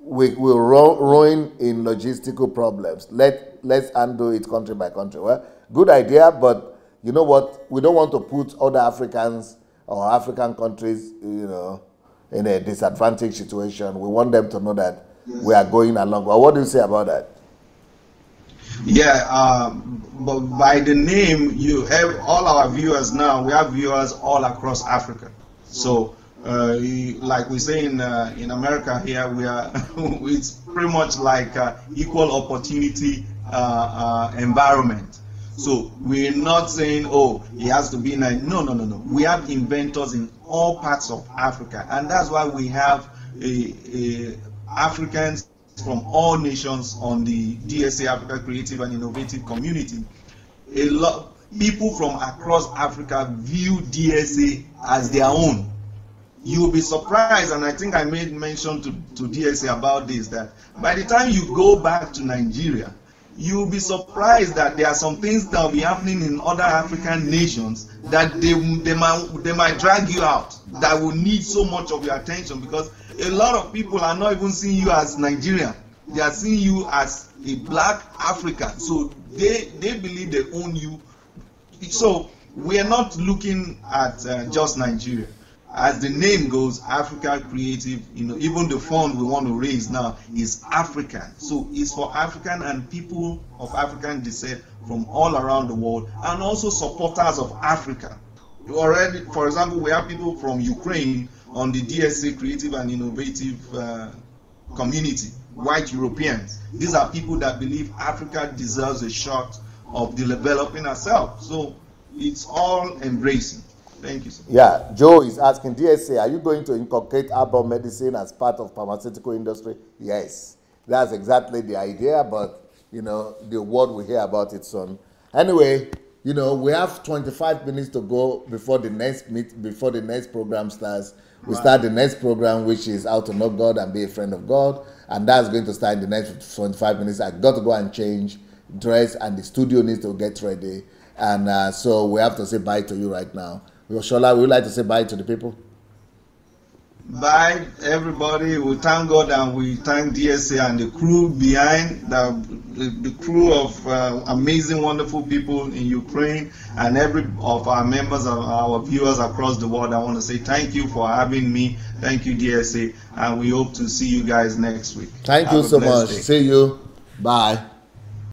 We will ruin in logistical problems. Let's handle it country by country. Well, good idea, but you know what? We don't want to put other Africans or African countries, in a disadvantaged situation. We want them to know that we are going along. Well, what do you say about that? Yeah, but by the name, you have all our viewers now. We have viewers all across Africa. So, like we say in America here, we are. It's pretty much like equal opportunity environment. So we're not saying, oh, he has to be in no. We have inventors in all parts of Africa, and that's why we have Africans from all nations on the DSA Africa Creative and Innovative Community. A lot people from across Africa view DSA as their own. You'll be surprised, and I think I made mention to DSA about this, that by the time you go back to Nigeria, you'll be surprised that there are some things that will be happening in other African nations that they might drag you out, that will need so much of your attention, because a lot of people are not even seeing you as Nigerian. They are seeing you as a black African. So they believe they own you. So we are not looking at just Nigeria. As the name goes, Africa Creative, even the fund we want to raise now is African. So it's for African and people of African descent from all around the world, and also supporters of Africa. Already, for example, we have people from Ukraine on the DSA Creative and Innovative community, white Europeans. These are people that believe Africa deserves a shot of developing herself. So it's all embracing. Thank you, sir. Yeah, Joe is asking, DSA, are you going to inculcate herbal medicine as part of pharmaceutical industry? Yes, that's exactly the idea, but, the world will hear about it soon. Anyway, we have 25 minutes to go before the next program starts. We start the next program, which is How to Know God and Be a Friend of God, and that's going to start in the next 25 minutes. I got to go and change, dress, and the studio needs to get ready, and so we have to say bye to you right now. Sola, would you like to say bye to the people? Bye, everybody. We thank God and we thank DSA and the crew behind, the crew of amazing, wonderful people in Ukraine, and every of our members and our viewers across the world. I want to say thank you for having me. Thank you, DSA, and we hope to see you guys next week. Thank you so much. See you. Bye.